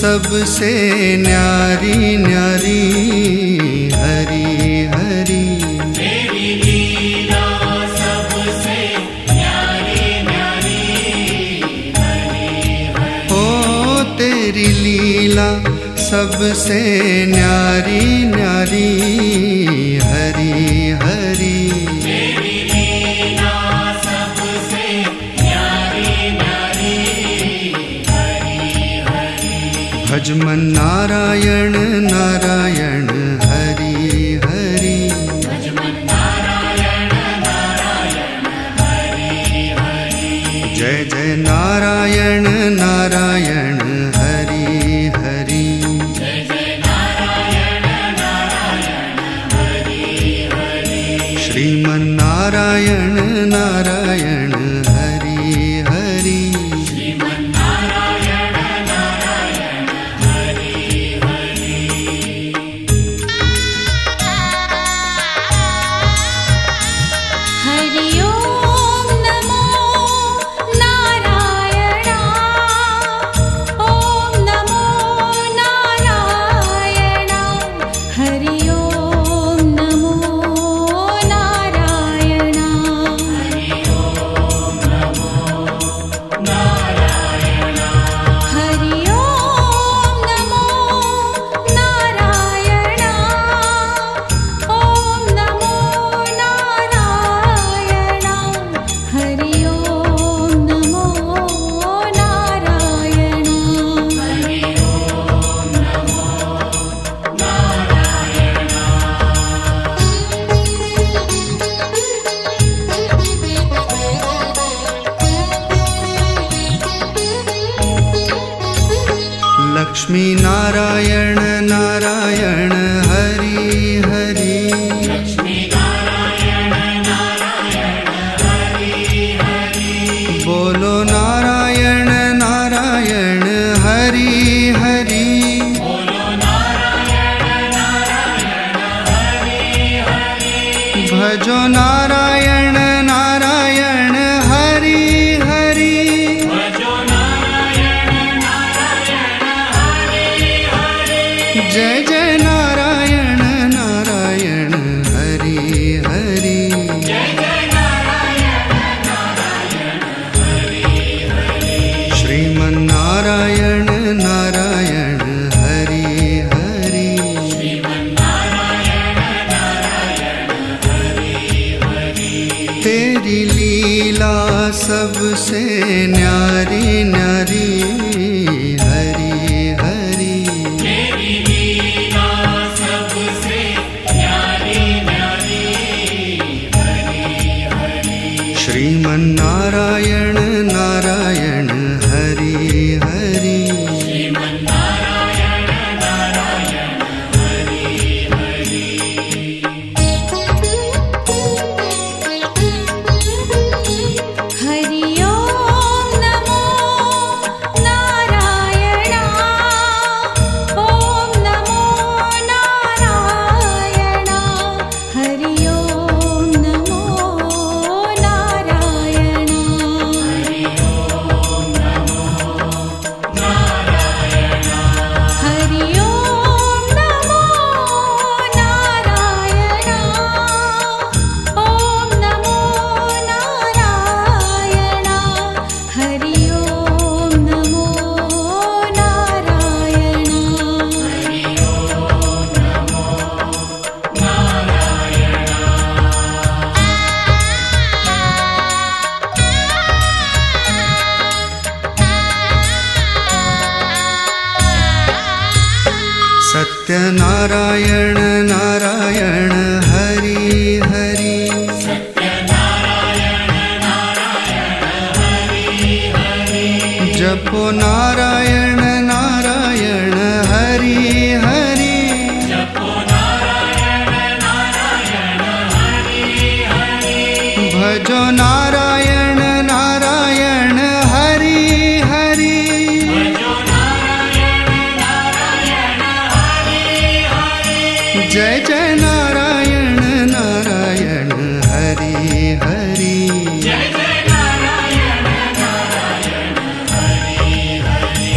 सबसे न्यारी न्यारी हरि हरि। तेरी लीला सबसे न्यारी न्यारी हरि हरि। ओ तेरी लीला सबसे न्यारी न्यारी हरि हरि। तेरी लीला सबसे न्यारी न्यारी हरि हरि। भजमन नारायण नारायण हरि हरि। भजमन नारायण नारायण हरि हरि। जय जय नारायण नारायण हरि हरि। जय जय नारायण नारायण हरि हरि। श्रीमन नारायण नारायण हरि हरि। श्रीमन नारायण नारायण हरि हरि। हरि ओम नमो नारायण। ओम नमो नारायण। हरि ओम नमो नारायण। हरि ओम नमो नारायण। हरि ओम नमो नारायण। ओम नमो नारायण। हरि ओम नमो नारायण। हरि ओम नमो नारायण। लक्ष्मी नारायण नारायण हरि हरि। लक्ष्मी नारायण नारायण हरि हरि। बोलो नारायण नारायण हरि हरि। बोलो नारायण नारायण हरि हरि। भजो नारायण नारायण हरि हरि। भजो नारायण नारायण हरि हरि। जय जय नारायण नारायण हरि हरि। जय जय नारायण नारायण हरि हरि। श्रीमन नारायण नारायण हरि हरि। श्रीमन नारायण नारायण हरि हरि। तेरी लीला सबसे न्यारी न्यारी हरि हरि। तेरी लीला सबसे न्यारी न्यारी हरि हरि। श्रीमन नारायण नारायण हरि हरि। श्रीमन नारायण नारायण हरि हरि। हरि ओम नमो नारायण। ओम नमो नारायण। हरि ओम नमो नारायण। हरि ओम नमो नारायण। हरि ओम नमो नारायण। ओम नमो नारायण। हरि ओम नमो नारायण। हरि ओम नमो नारायण। सत्यनारायण नारायण हरि हरि। सत्यनारायण नारायण हरि हरि। जपो नारायण नारायण हरि हरि। जपो नारायण नारायण हरि हरि। भजो नारायण नारायण हरि हरि। भजो नारायण नारायण हरि हरि। जय जय नारायण नारायण हरि हरि। जय जय नारायण नारायण हरि हरि।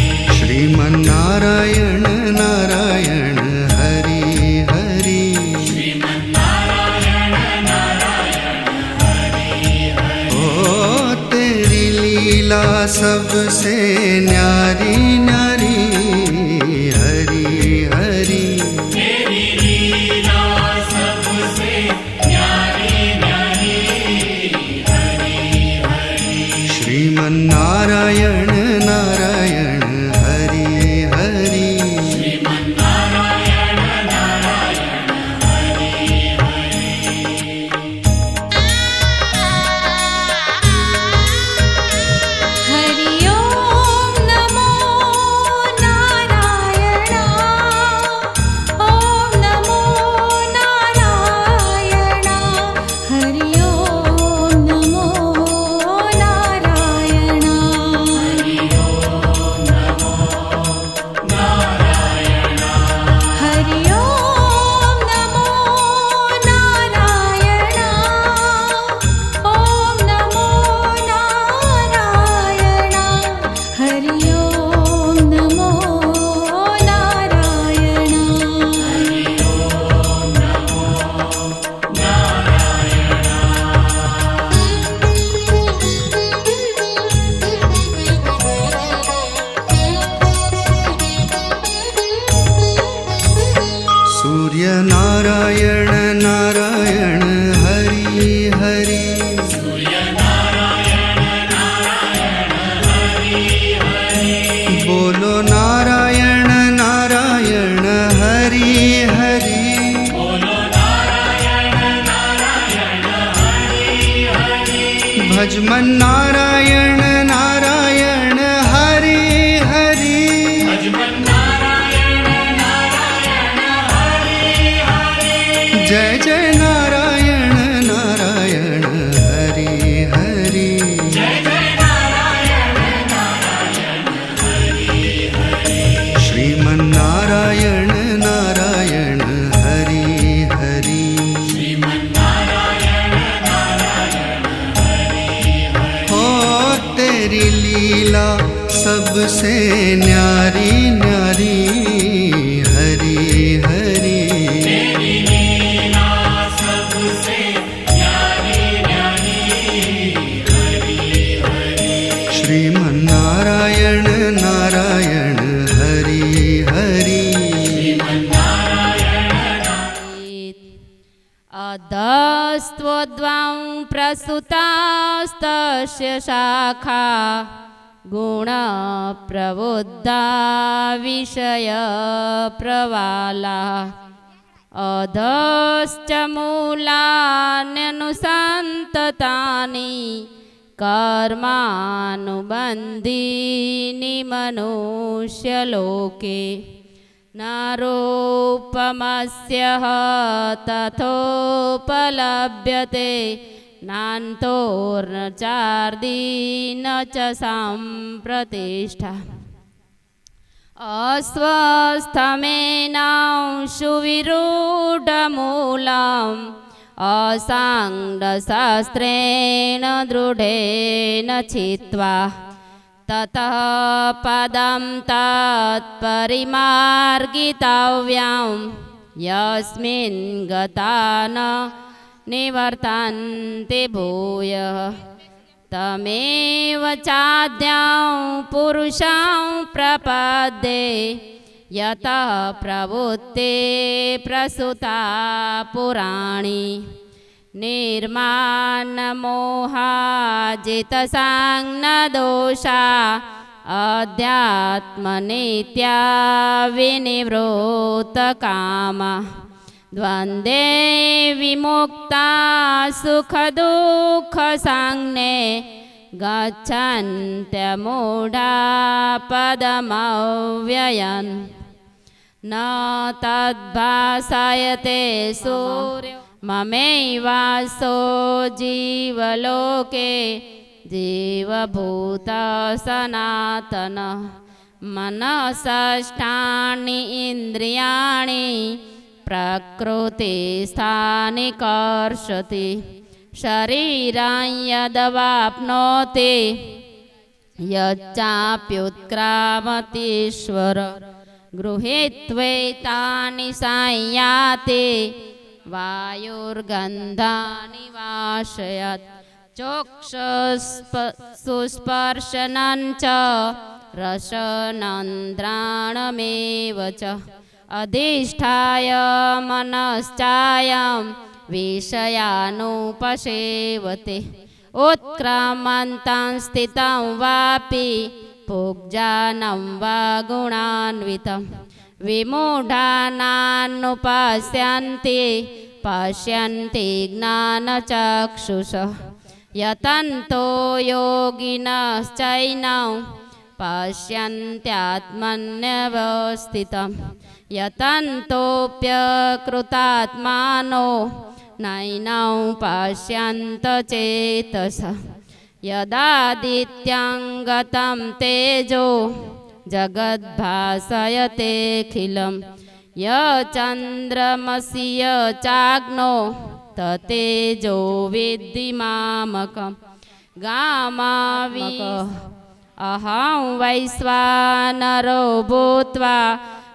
लीला सबसे न्यारी न्यारी हरि हरि तेरी लीला सबसे न्यारी न्यारी हरि हरि श्रीमन्नारायण नारायण हरि हरि श्रीमन्नारायण नारायण हरि हरि हरि ओम नमो नारायण ओम नमो नारायण हरि ओम नमो नारायण हरि ओम नमो नारायण ओम नमो नारायण हरि ओम नमो नारायण सूर्य नारायण नारायण हरि हरि बोलो नारायण नारायण हरि हरि भजमन नारायण नारायण हरि हरि जय जय नारायण नारायण हरि हरि श्रीमन्नारायण नारायण हरि हरि हो तेरी लीला सबसे न्यारी न्यारी हरि हरि श्रीमन्नारायण नारायण हरि हरि अधस्त्वद्वां प्रसुतास्तस्य शाखा गुणप्रबुद्धा विषयप्रवाला अधश्च मूलान्यनुसन्ततानि कर्मानुबन्धीनि मनुष्यलोके नारोपमस्य तथोपलभ्यते नान्तोर्न चार्दी न च साम्प्रतिष्ठा अस्वस्थमेनांशुविरूढमूलम् असाङ्गशास्त्रेण दृढेन छित्त्वा ततः पदं तत्परिमार्गितव्यं यस्मिन् गता न निवर्तन्ते भूयः तमेव चाद्यं पुरुषं प्रपद्ये यतः प्रवृत्ते प्रसुता पुराणी निर्माणमोहाजितसाङ्गदोषा अध्यात्मनित्या विनिवृत्तकामा द्वन्द्वे विमुक्ता सुखदुःखसाङ्गे गच्छन्त्यमूढा पदमव्ययन् न तद्भासायते सूर्यो ममैवासो जीवलोके जीवभूत सनातन मनसष्टानि इन्द्रियाणि प्रकृतिस्थानि कर्षति शरीरं यदवाप्नोति यच्चाप्युत्क्रामतीश्वर गृहीत्वैतानि संयाति वायुर्गन्धानि वाशयत् चोक्षुस्पर्शनं च रसनन्द्राणमेव च अधिष्ठाय मनश्चायं विषयानुपसेवते उत्क्रामन्तं स्थितं वापि भुग्जानं वा गुणान्वितं विमूढानानुपश्यन्ति पश्यन्ति ज्ञानचक्षुषः यतन्तो योगिनश्चैनं पश्यन्त्यात्मन्यवस्थितं यतन्तोऽप्यकृतात्मानो नैनं पश्यन्त चेतसः यदादित्यङ्गतं तेजो जगद्भासयतेऽखिलं यचन्द्रमसि चाग्नो ततेजो विद्धिमामकं गामावि अहं वैश्वानरो भूत्वा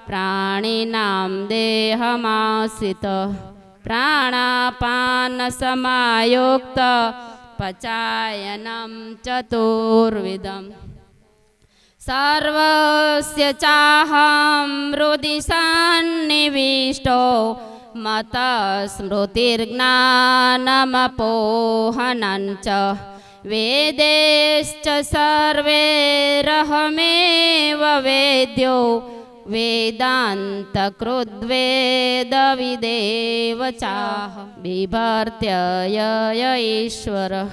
प्राणिनां देहमाश्रितः प्राणापानसमायुक्त पचायनं चतुर्विधम् सर्वस्य चाहं हृदि सन्निविष्टो मतस्मृतिर्ज्ञानमपोहनं च वेदैश्च सर्वैरहमेव वेद्यो वेदान्तकृद्वेदविदेव चाहं बिभर्त्य य ईश्वरः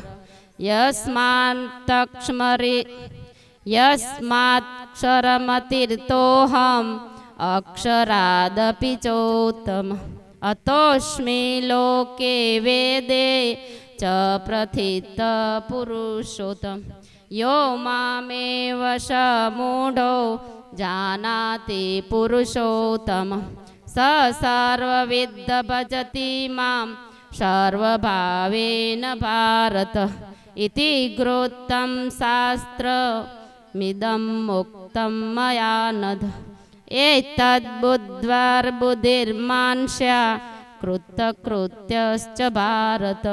यस्मात्क्षरमतीर्थोऽहम् अक्षरादपि चोत्तमः अतोऽस्मि लोके वेदे च प्रथितः पुरुषोत्तमः यो मामेव स मूढो जानाति पुरुषोत्तमः स सर्वविद् भजति मां सर्वभावेन भारत इति ग्रोक्तं शास्त्रमिदं मुक्तं मया नघ एतद्बुद्ध्वार्बुद्धिर्मांस्या कृतकृत्यश्च भारत।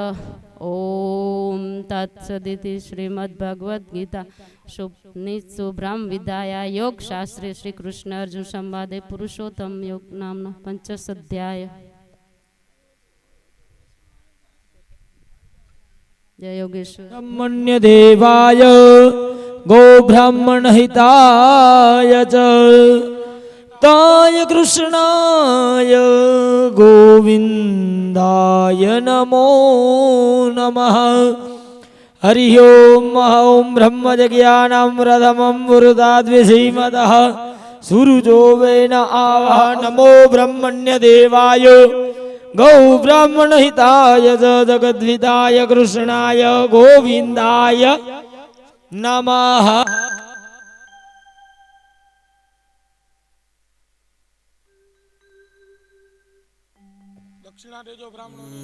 ओम तत्सदिति श्रीमद्भगवद्गीता शुभनिषु ब्रह्म विद्या योग शास्त्रे श्री कृष्ण अर्जुन संवादे पुरुषोत्तम योग नामनो 5th अध्याय। जय योगेश्वर। ब्रह्मण्य देवाय गो ब्राह्मण हिताय च ताय कृष्णाय गोविंदाय नमो नमः। हरि ओम ब्रह्मज्ञानामृतमं वृदाद्विषीमतः सूरुजो वेन आवा नमो ब्रह्मण्य देवाय गौ ब्राह्मण हिताय च जगद्विताय कृष्णाय गोविंदाय नमः। दक्षिणा देजो ब्राह्मणों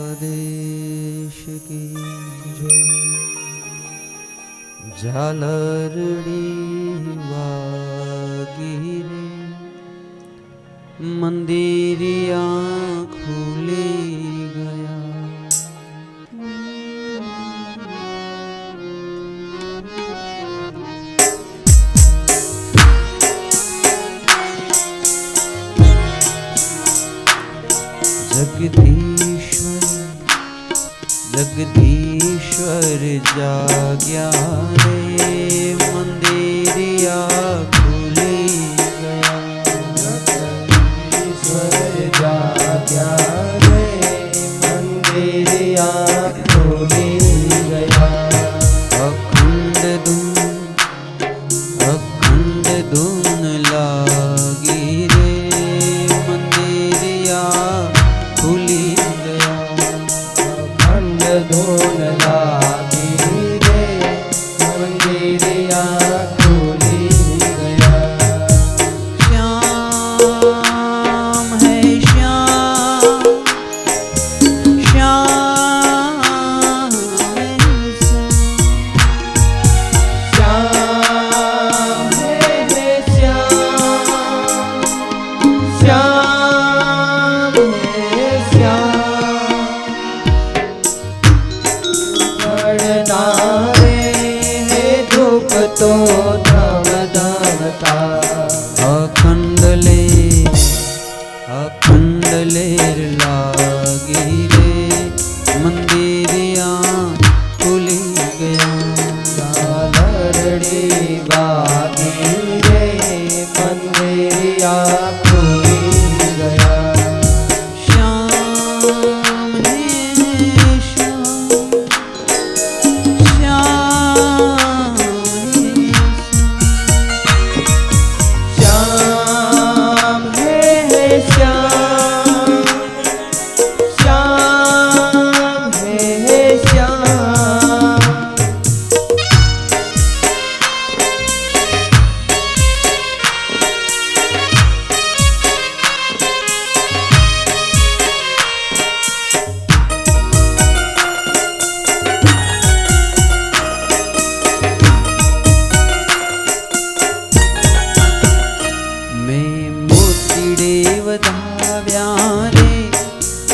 द्वारिकाधीश की जय। झालरड़ी वागिरे मंदिरिया खुली गया। जगदीश्वर जाग्या रे मंदिरिया खुली गया। जगदीश्वर जाग्या रे मंदिरिया खुली गया। अखंड धुन लागी रे मंदिरिया खुली गया। अखंड धुन लागी रे मंदिरिया खुली गया। श्याम है श्याम ભક્તો ધમ ધમતા અખંડ લેર લાગી રે મંદિરિયા ખુલી ગયા ઝાલરડી વાગી રે મંદિરિયા ખુલી ગયા શ્યામ હે શ્યામ શ્યામ હે શ્યામ શ્યામ હે શ્યામ મેં મોતીડે વધાવ્યા રે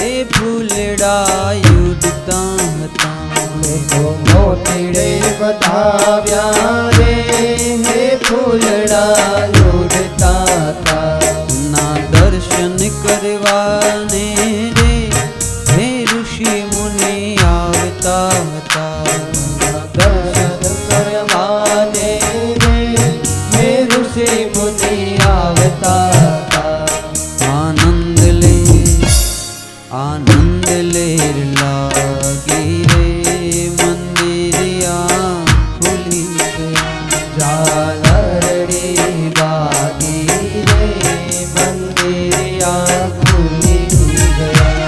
એ ફૂલડા યુડતા હતા મોતીડે વધાવ્યા રે હે ફૂલડા લોડતા હતા ના દર્શન કરવાને રે હે ઋષિ મુનિ આવતા હતા દર્શન કરવાને રે હે ઋષિ મુનિ આવતા હતા આનંદ લેર લાગી રે મંદિરિયા ખુલી ગયા ઝાલરડી વાગી રે મંદિરિયા ખુલી ગયા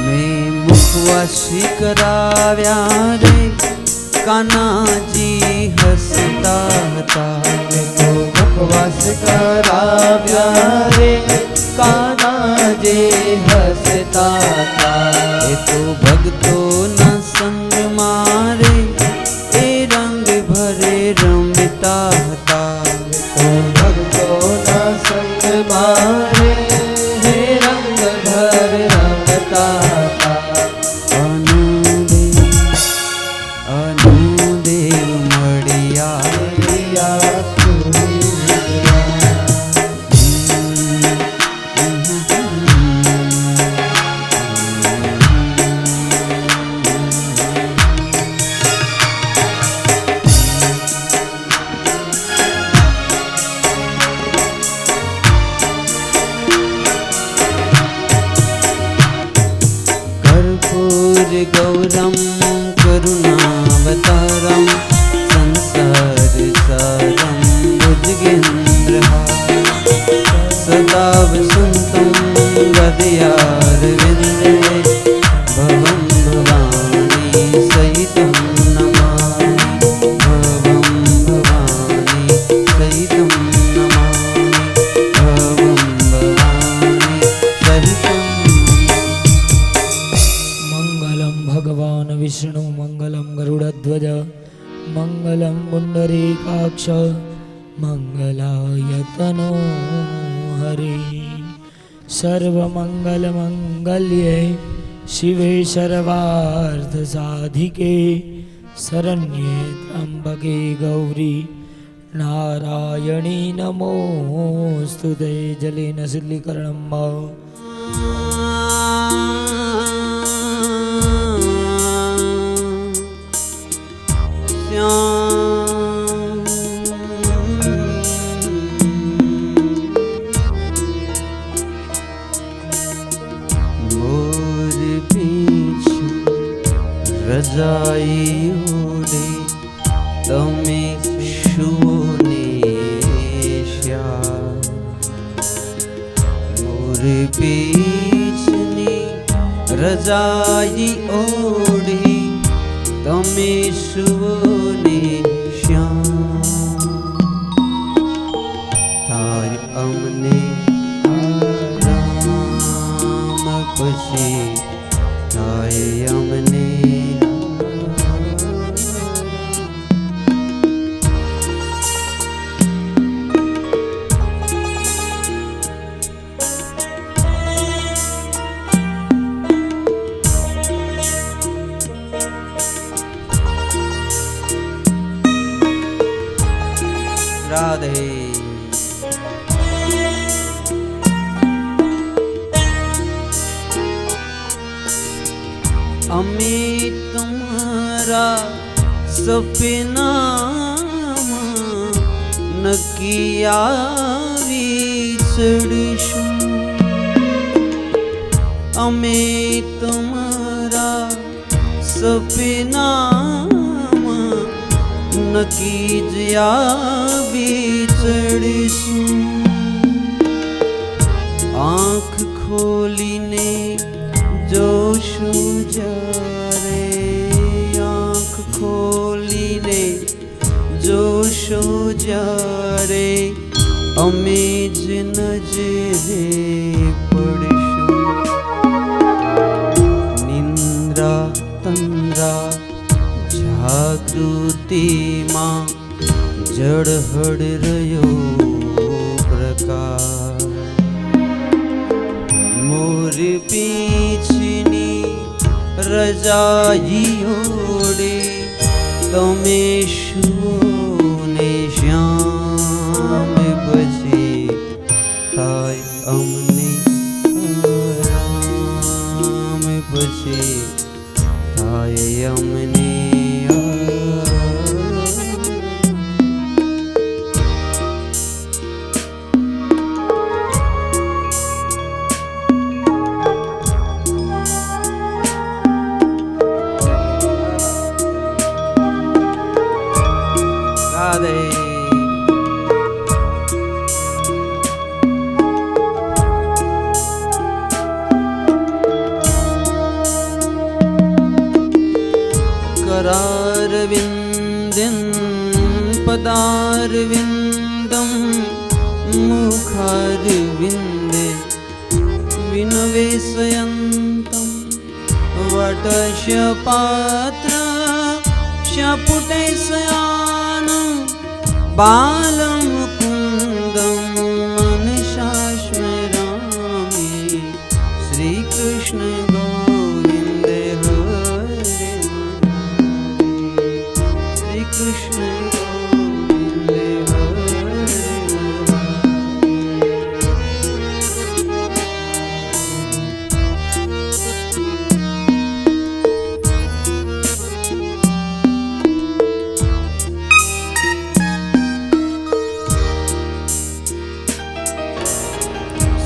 મેં મુખવાસી કરાવ્યા રે કાનાજી હસતા હતા મુખવાસ કરાવ્યા રે કાનાજે હસતા હતા એ તો ભક્તોના સંગ મારે એ રંગ ભરે રમતા હતા તો ભક્તોના સંગ મારે હે રંગ ભર રમતા હતા અનુદેવ મળ્યા યા ખુલી ગયા कर्पूर गौरम करुणावतारम संसार सारम भुजगेन्द्रहार सदा वसन्तं हृदयारविन्दे भवं भवानी सहितं नमामि भवं भवानी सहितं नमामि भवं भवानी सहितं મંગલમ ભગવાન વિષ્ણુ મંગલમ ગરુડધ્વજ મંગલમ પુંડરીકાક્ષ મંગલાયતનો હરિ સર્વમંગલ મંગલ્યે શિવે સર્વાર્થ સાધિકે શરણ્યે ત્રંબકે ગૌરી નારાયણી નમોસ્તુતે જલેન શિલ્લીકરણમ મોર પીછ રજાઈ ઓડે તમે શુને શ્યા મોર પીછની રજાઈ ઓડી તમે શુને શ્યા અમને રામ પછી થાય અમને રાધે અમે તમારા સપનામાં નક્કી આવી ચડશું અમે તમારા સપનામાં નક્કી જ આવી ચડશું આંખ ખોલીને જોશું જ્યારે આંખ ખોલીને જોશું જ્યારે અમે જ નજરે પડશું નિંદ્રા તંદ્રા જાગૃતિમાં જળહળ રહ્યો પ્રકાશ મોર પીંછની રજાઈ ઓડે તમે શું ને શ્યામ પછી થાય અમને રામ પછી થાય અમને करारविन्दं पदारविन्दं मुखारविन्दे विनवेशयन्तं वटशपात्र शपुटेशयानं बालं कुन्दं मनसा स्मरामि श्रीकृष्ण गोविन्दे हरे कृष्ण गोविन्दे हरे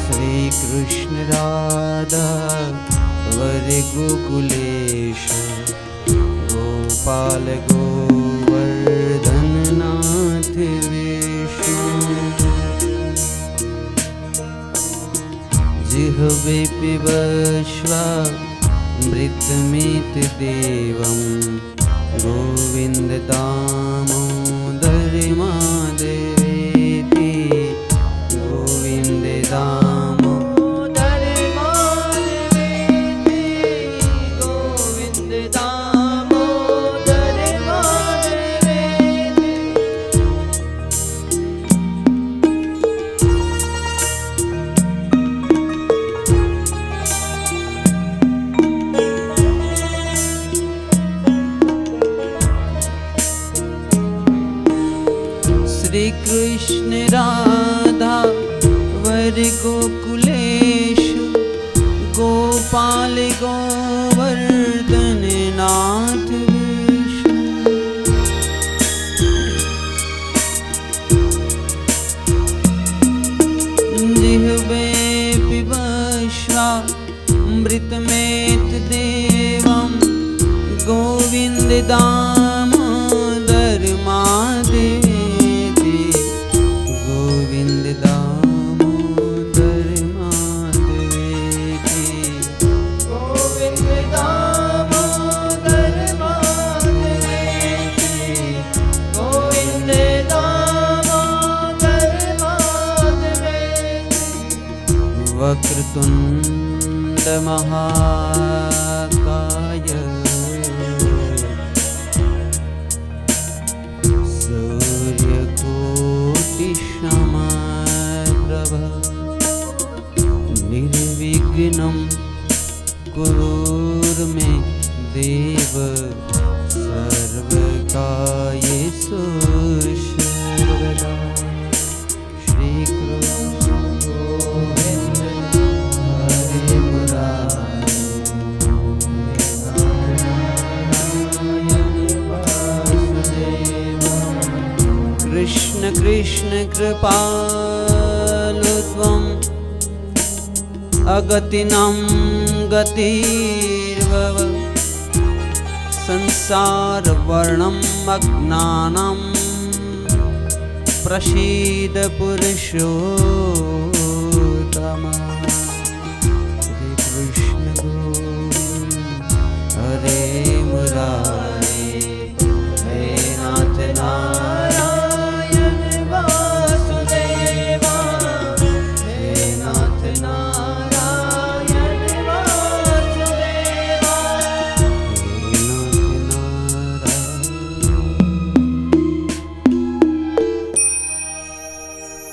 श्री कृष्ण राधा वरे गोकुलेश गोपाल गोवर्धननाथ विष्णु जिह्वे पिबश्वा मृतमित देवं गोविन्द दामोदर माधवेति गोविन्द दामोदर माधवेति गोविन्द दामोदर माधवेति श्री कृष्ण राधा वर गोकुलेश गोपाल गोवर्धन नाथ विष्णु जिह्वे पिबश्वा मृतमेत देवं गोविन्द दामोदर माधवेति गोविन्द दामोदर माधवेति गोविन्द दामोदर महाकाय सूर्यकोटिसमप्रभ निर्विघ्नं कुरुर्मे देव सर्वकार्येषु सर्वदा। श्री कृष्ण गोविंद हरे मुरारी नारायण वासुदेव। कृष्ण कृष्ण कृपालु त्वम् अगतिनं गतिर्भव संसार वर्णम अज्ञानम प्रसीद पुरुषोत्तम। श्री कृष्ण गोविंद हरे मुरारी हे नाथ नारायण वासुदेव हे नाथ नारायण वासुदेव हे नाथ नारायण।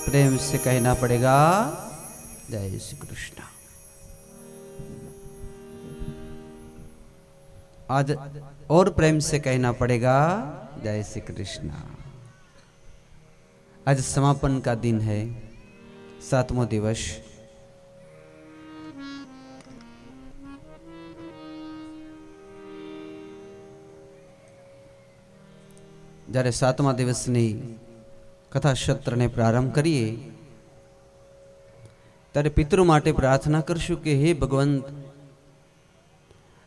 प्रेम से कहना पड़ेगा जय श्री कृष्ण। आज और प्रेम से कहना पड़ेगा जय श्री कृष्ण। आज समापन का दिन है, 7वां दिवस। જ્યારે 7મા દિવસની કથા સત્રને પ્રારંભ કરીએ ત્યારે પિતૃ માટે પ્રાર્થના કરશું કે હે ભગવંત,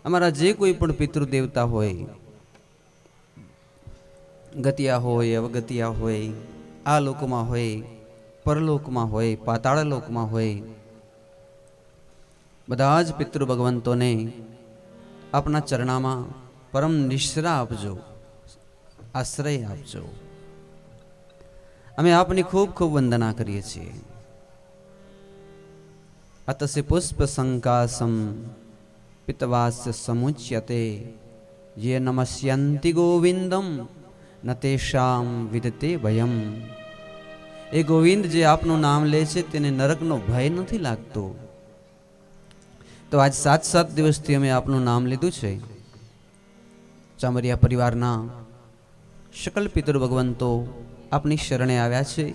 અમારા જે કોઈ પણ પિતૃ દેવતા હોય, ગતિયા હોય, અવગતિયા હોય, આ લોકમાં હોય, પરલોકમાં હોય, પાતાળ લોકમાં હોય, બધા જ પિતૃ ભગવંતોને આપના ચરણામાં પરમ નિશ્રા આપજો, આશ્રય આપજો। અમે આપની ખૂબ ખૂબ વંદના કરીએ છીએ। અતસે પુષ્પ સંકાસમ પિતવાસ્ય સમુચ્યતે યે નમસ્યંતિ ગોવિંદમ ન તેષામ વિદતે ભયમ। એ ગોવિંદ જે આપનું નામ લે છે તેને નરકનો ભય નથી લાગતો। તો આજ 7 દિવસથી અમે આપનું નામ લીધું છે। ચામરિયા પરિવારના सकल पितृ भगवंतो अपनी शरणे आव्या छे।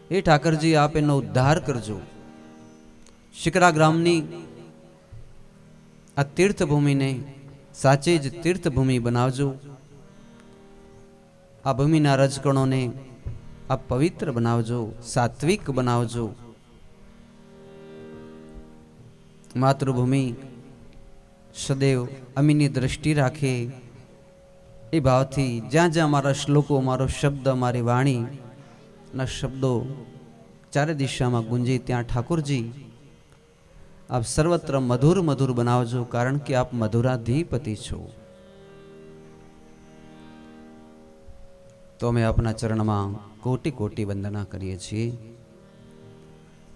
हे ठाकरजी, आप एनो उद्धार करजो। शिकरा ग्रामनी आ तीर्थभूमि ने साचे ज तीर्थभूमि बनावजो। आ भूमिना रजकणों ने आप पवित्र बनावजो, सात्विक बनावजो। मातृभूमि सदैव अमीनी दृष्टि राखे એ ભાવથી જ્યાં જ્યાં મારા શ્લોકો, મારો શબ્દ, મારી વાણીના શબ્દો ચારે દિશામાં ગુંજે ત્યાં ઠાકોરજી આપ સર્વત્ર મધુર મધુર બનાવજો, કારણ કે આપ મધુરાધિપતિ છો। તો અમે આપના ચરણમાં કોટી કોટી વંદના કરીએ છીએ।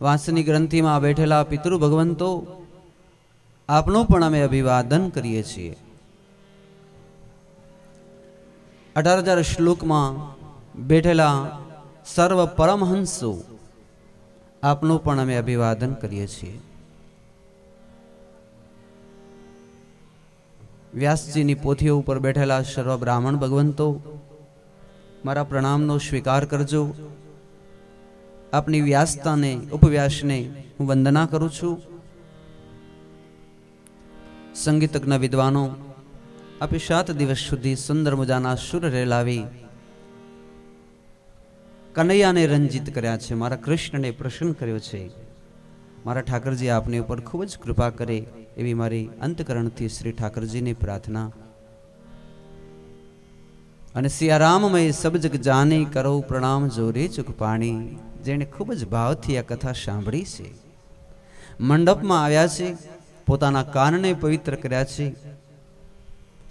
વાંસની ગ્રંથિમાં બેઠેલા પિતૃ ભગવંતો આપનું પણ અમે અભિવાદન કરીએ છીએ। 18,000 શ્લોકમાં બેઠેલા સર્વ પરમહંસો આપનું પણ અમે અભિવાદન કરીએ છીએ। વ્યાસજીની પોથીઓ ઉપર બેઠેલા સર્વ બ્રાહ્મણ ભગવંતો મારા પ્રણામનો સ્વીકાર કરજો। આપની વ્યાસતાને, ઉપવ્યાસને હું વંદના કરું છું। સંગીતજ્ઞ વિદ્વાનો, આપે 7 દિવસ સુધી સુંદર મજાના સુર રેલાવી કનૈયાને રંજિત કર્યા છે, મારા કૃષ્ણને પ્રસન્ન કર્યો છે। મારા ઠાકરજી આપની ઉપર ખૂબ જ કૃપા કરે એવી મારી અંતકરણથી શ્રી ઠાકરજીની પ્રાર્થના। અને સિયારામમય સબ જગ જાને કરો પ્રણામ જોરે ચુક પાણી। જેણે ખૂબ જ ભાવથી આ કથા સાંભળી છે, મંડપમાં આવ્યા છે, પોતાના કાનને પવિત્ર કર્યા છે।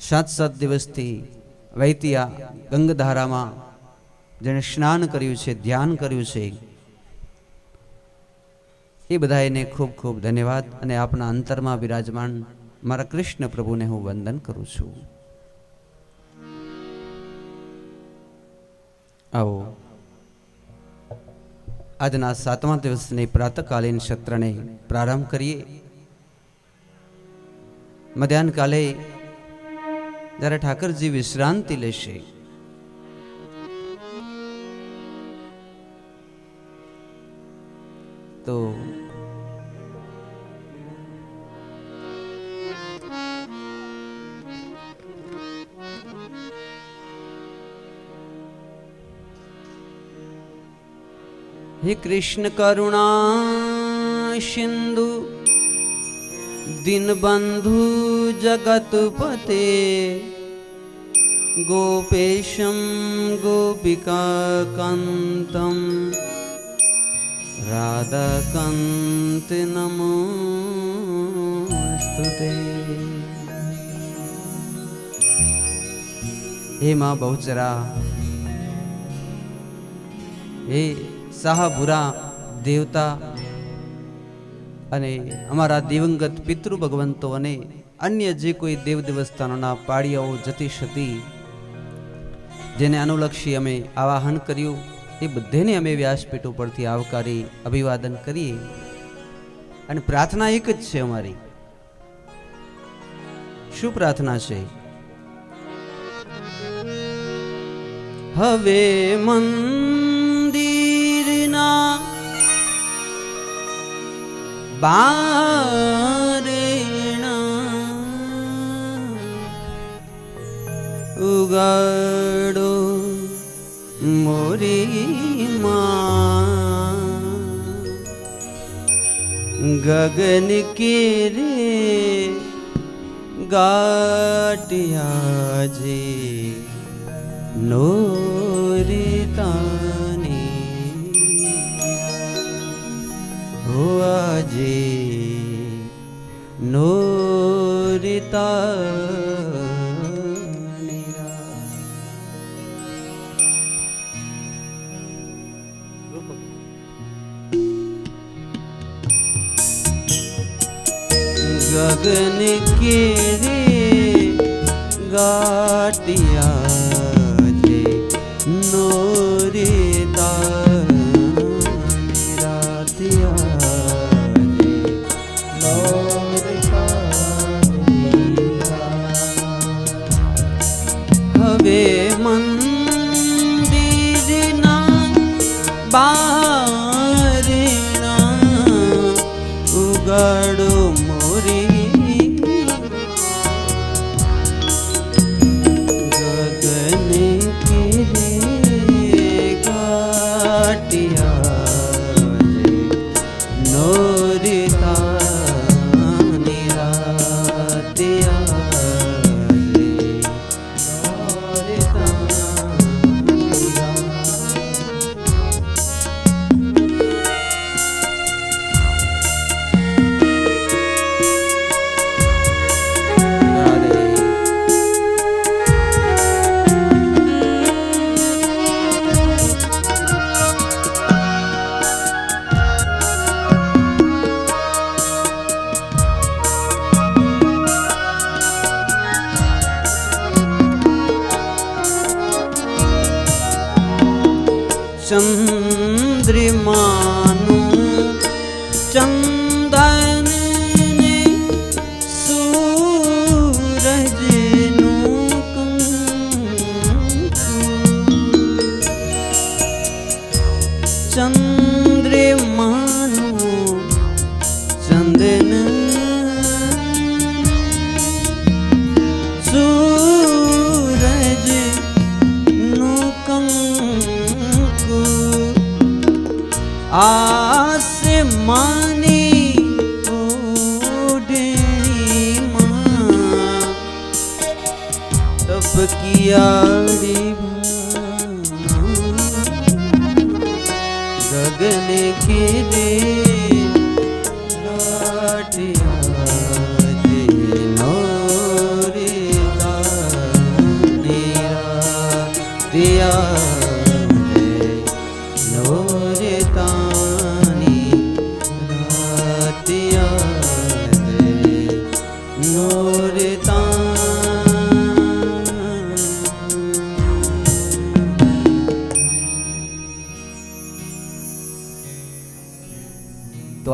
7 દિવસથી વહેતી આ ગંગાધારામાં જેણે સ્નાન કર્યું છે, ધ્યાન કર્યું છે, એ બધાને ખૂબ ખૂબ ધન્યવાદ અને આપના અંતરમાં બિરાજમાન મારા કૃષ્ણ પ્રભુને હું વંદન કરું છું. આવો આજના 7મા દિવસની પ્રાતકાલીન સત્રને પ્રારંભ કરીએ. મધ્યાહન કાલે જ્યારે ઠાકરજી વિશ્રાંતિ લેશે તો हे कृष्ण करुणा सिंधु दीनबंधु जगतपते गोपेशं गोपिकाकान्तं राधाकान्त नमोस्तुते. हे माँ बहुचरा, हे શાહપુરા દેવતા અને અમારા દિવંગત પિતૃ ભગવંતો અને અન્ય જે કોઈ દેવ દેવસ્થાનોના પાળિયાઓ જતી સતી જેને અનુલક્ષી અમે આવાહન કર્યું એ બધાને અમે વ્યાસપીઠ ઉપરથી આવકારી અભિવાદન કરીએ. અને પ્રાર્થના એક જ છે અમારી. શું પ્રાર્થના છે? હવે બારેણા ઉગાડો મોરી માં ગગન કે રે ગાટિયા જે નોરિતાની હો આજે નોરિતાની गगन के रे गाटिया जे नोरिता निरातिया जे नोरिता હવે મંદિરના બારણા ઉગાડો ચંદ્રમાનું ચંદન ને સૂરજનું કંકુ ચંદ્રમાનું ચંદન સૂરજનું કંકુ આસમાની ઓઢણીમાં તપકિયાળી ગગન કેરે ગાટિયા જે નોરિતા નિરાતિયા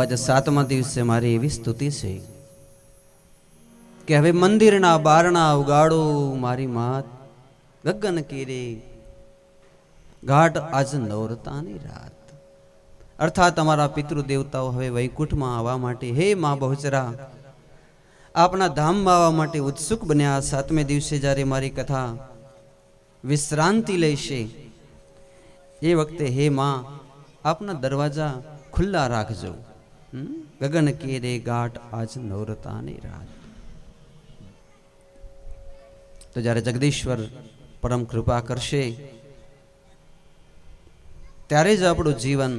આજે 7મા દિવસે મારી એવી સ્તુતિ છે કે હવે મંદિરના બારણા ઉગાડો મારી માત, ગગન કીરે ઘાટ આજ નવરતાની રાત. અર્થાત અમારા પિતૃ દેવતાઓ હવે વૈકુંઠમાં આવવા માટે, હે મા બહુચરા, આપના ધામમાં આવવા માટે ઉત્સુક બન્યા. 7મે દિવસે જ્યારે મારી કથા વિશ્રાંતિ લેશે એ વખતે હે માં આપના દરવાજા ખુલ્લા રાખજો. ગગન કેરે ઘાટ આજ નવરતાની રાત. તો જ્યારે જગદીશ્વર પરમ કૃપા કરશે ત્યારે જ આપણું જીવન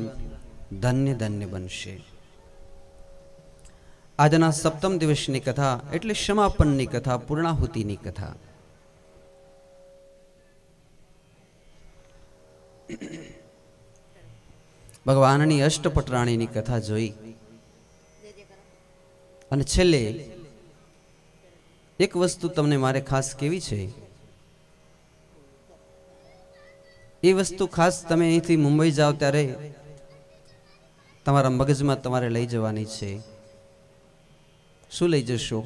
ધન્ય ધન્ય બનશે. આજના 7મ દિવસની કથા એટલે સમાપનની કથા, પૂર્ણાહુતિની કથા. ભગવાનની અષ્ટપટરાણીની કથા જોઈ અને છેલ્લે એક વસ્તુ તમને મારે ખાસ કેવી છે. એ વસ્તુ ખાસ તમે અહીંથી મુંબઈ જાઓ ત્યારે તમારા મગજમાં તમારે લઈ જવાની છે. શું લઈ જશો?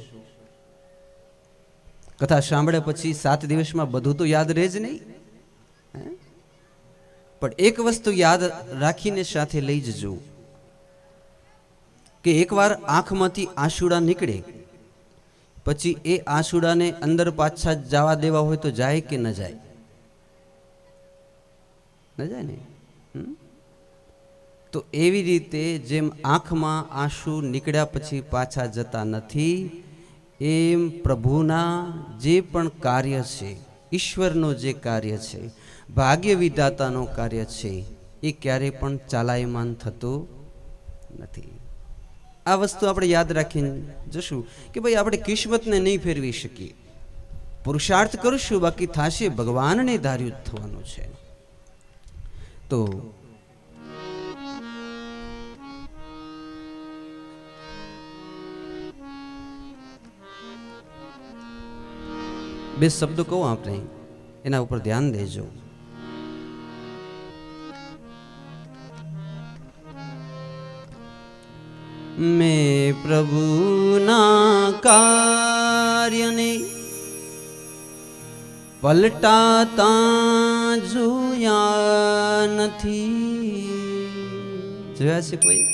કથા સાંભળ્યા પછી 7 દિવસમાં બધું તો યાદ રહે જ નહીં, પણ એક વસ્તુ યાદ રાખીને સાથે લઈ જજો કે એકવાર આંખમાંથી આંસુડા નીકળે પછી એ આંસુડાને અંદર પાછા જવા દેવા હોય તો જાય કે ન જાય? ન જાય ને. તો એવી રીતે જેમ આંખમાં આંસુ નીકળ્યા પછી પાછા જતા નથી, એમ પ્રભુના જે પણ કાર્ય છે, ઈશ્વરનું જે કાર્ય છે, ભાગ્ય વિધાતાનું કાર્ય છે, એ ક્યારેય પણ ચાલાયમાન થતું નથી. આ વસ્તુ આપણે યાદ રાખીને જશું કે ભાઈ આપણે કિસ્મતને નહીં ફેરવી શકીએ, પુરુષાર્થ કરશું, બાકી થશે ભગવાનને ધાર્યું જ થવાનું છે. તો બે શબ્દો કહું આપણે, એના ઉપર ધ્યાન દેજો. મેં પ્રભુના કાર્યને પલટાતા જોયા નથી. જોયા છે કોઈ?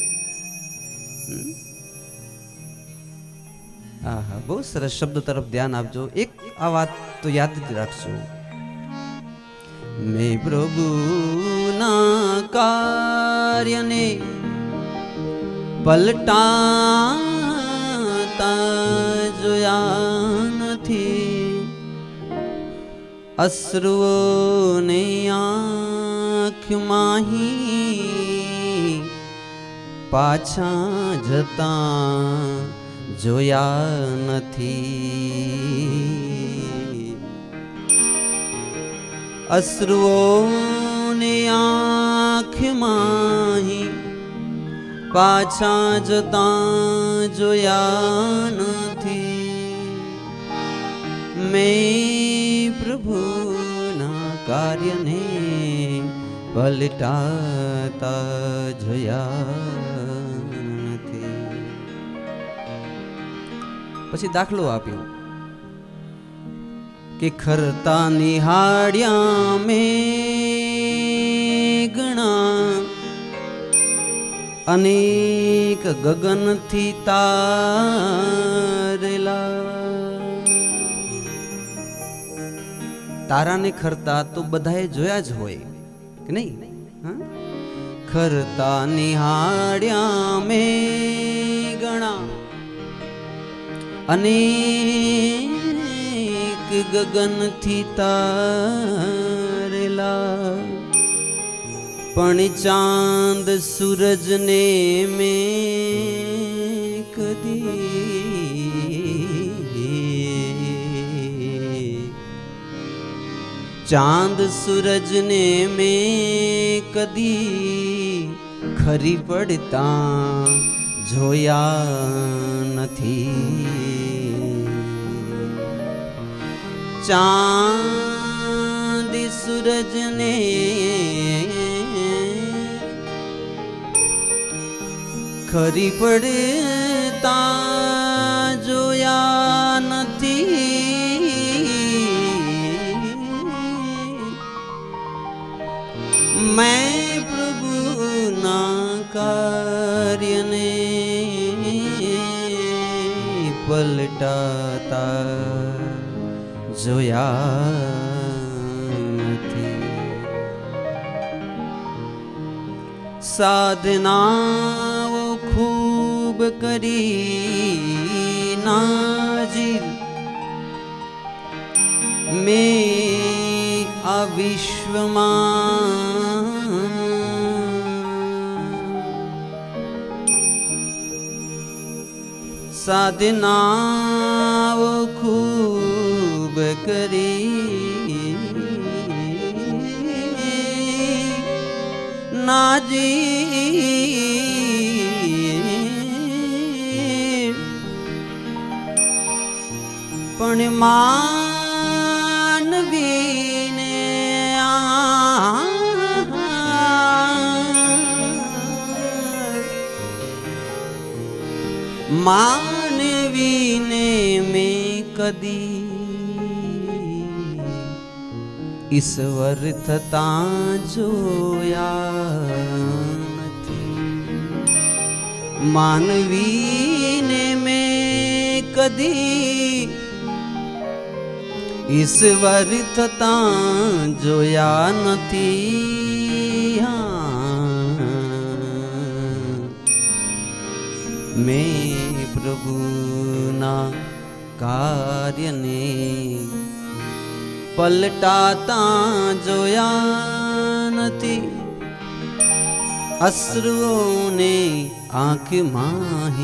હા, બહુ સરસ શબ્દ તરફ ધ્યાન આપજો. એક આ વાત તો યાદ જ રાખજો. મેં પ્રભુના કાર્યને પલટાતા જોયા નથી, અશ્રુઓને આંખમાંથી પાછા જતા જોયા નથી, અશ્રુઓને આંખમાંથી પાછા જતા જોયા નથી. મેં પ્રભુના કાર્યને પલટાતા જોયા નથી. પછી દાખલો આપ્યો કે ખરતા નિહાળ્યા મેં ઘણા, અનેક ગગનથી તારેલા. તારાને ખરતા તો બધાએ જોયા જ હોય કે નહીં? ખરતા નિહાળ્યા મેં ઘણા, અનેક ગગનથી તારેલા, પણ ચાંદ સૂરજને મેં કદી, ચાંદ સૂરજને મેં કદી ખરી પડતા જોયા નથી. ચાંદ સૂરજને ખરી પડતા જોયા નથી, मैं प्रभुना કાર્યને પલટાતા જોયા નથી. સાધનાઓ ખૂબ કરી નાજી મેં આ વિશ્વમાં સાધનાઓ ખૂબ કરી નાજી પણ માનવીને માનવીને મેં કદી ઈશ્વર થતા જોયા નથી. માનવીને મેં કદી ઈશ્વર થતા જોયા નથી. મેં પ્રભુના કાર્યને પલટાતા જોયા નથી. અશ્રુઓને આંખમાં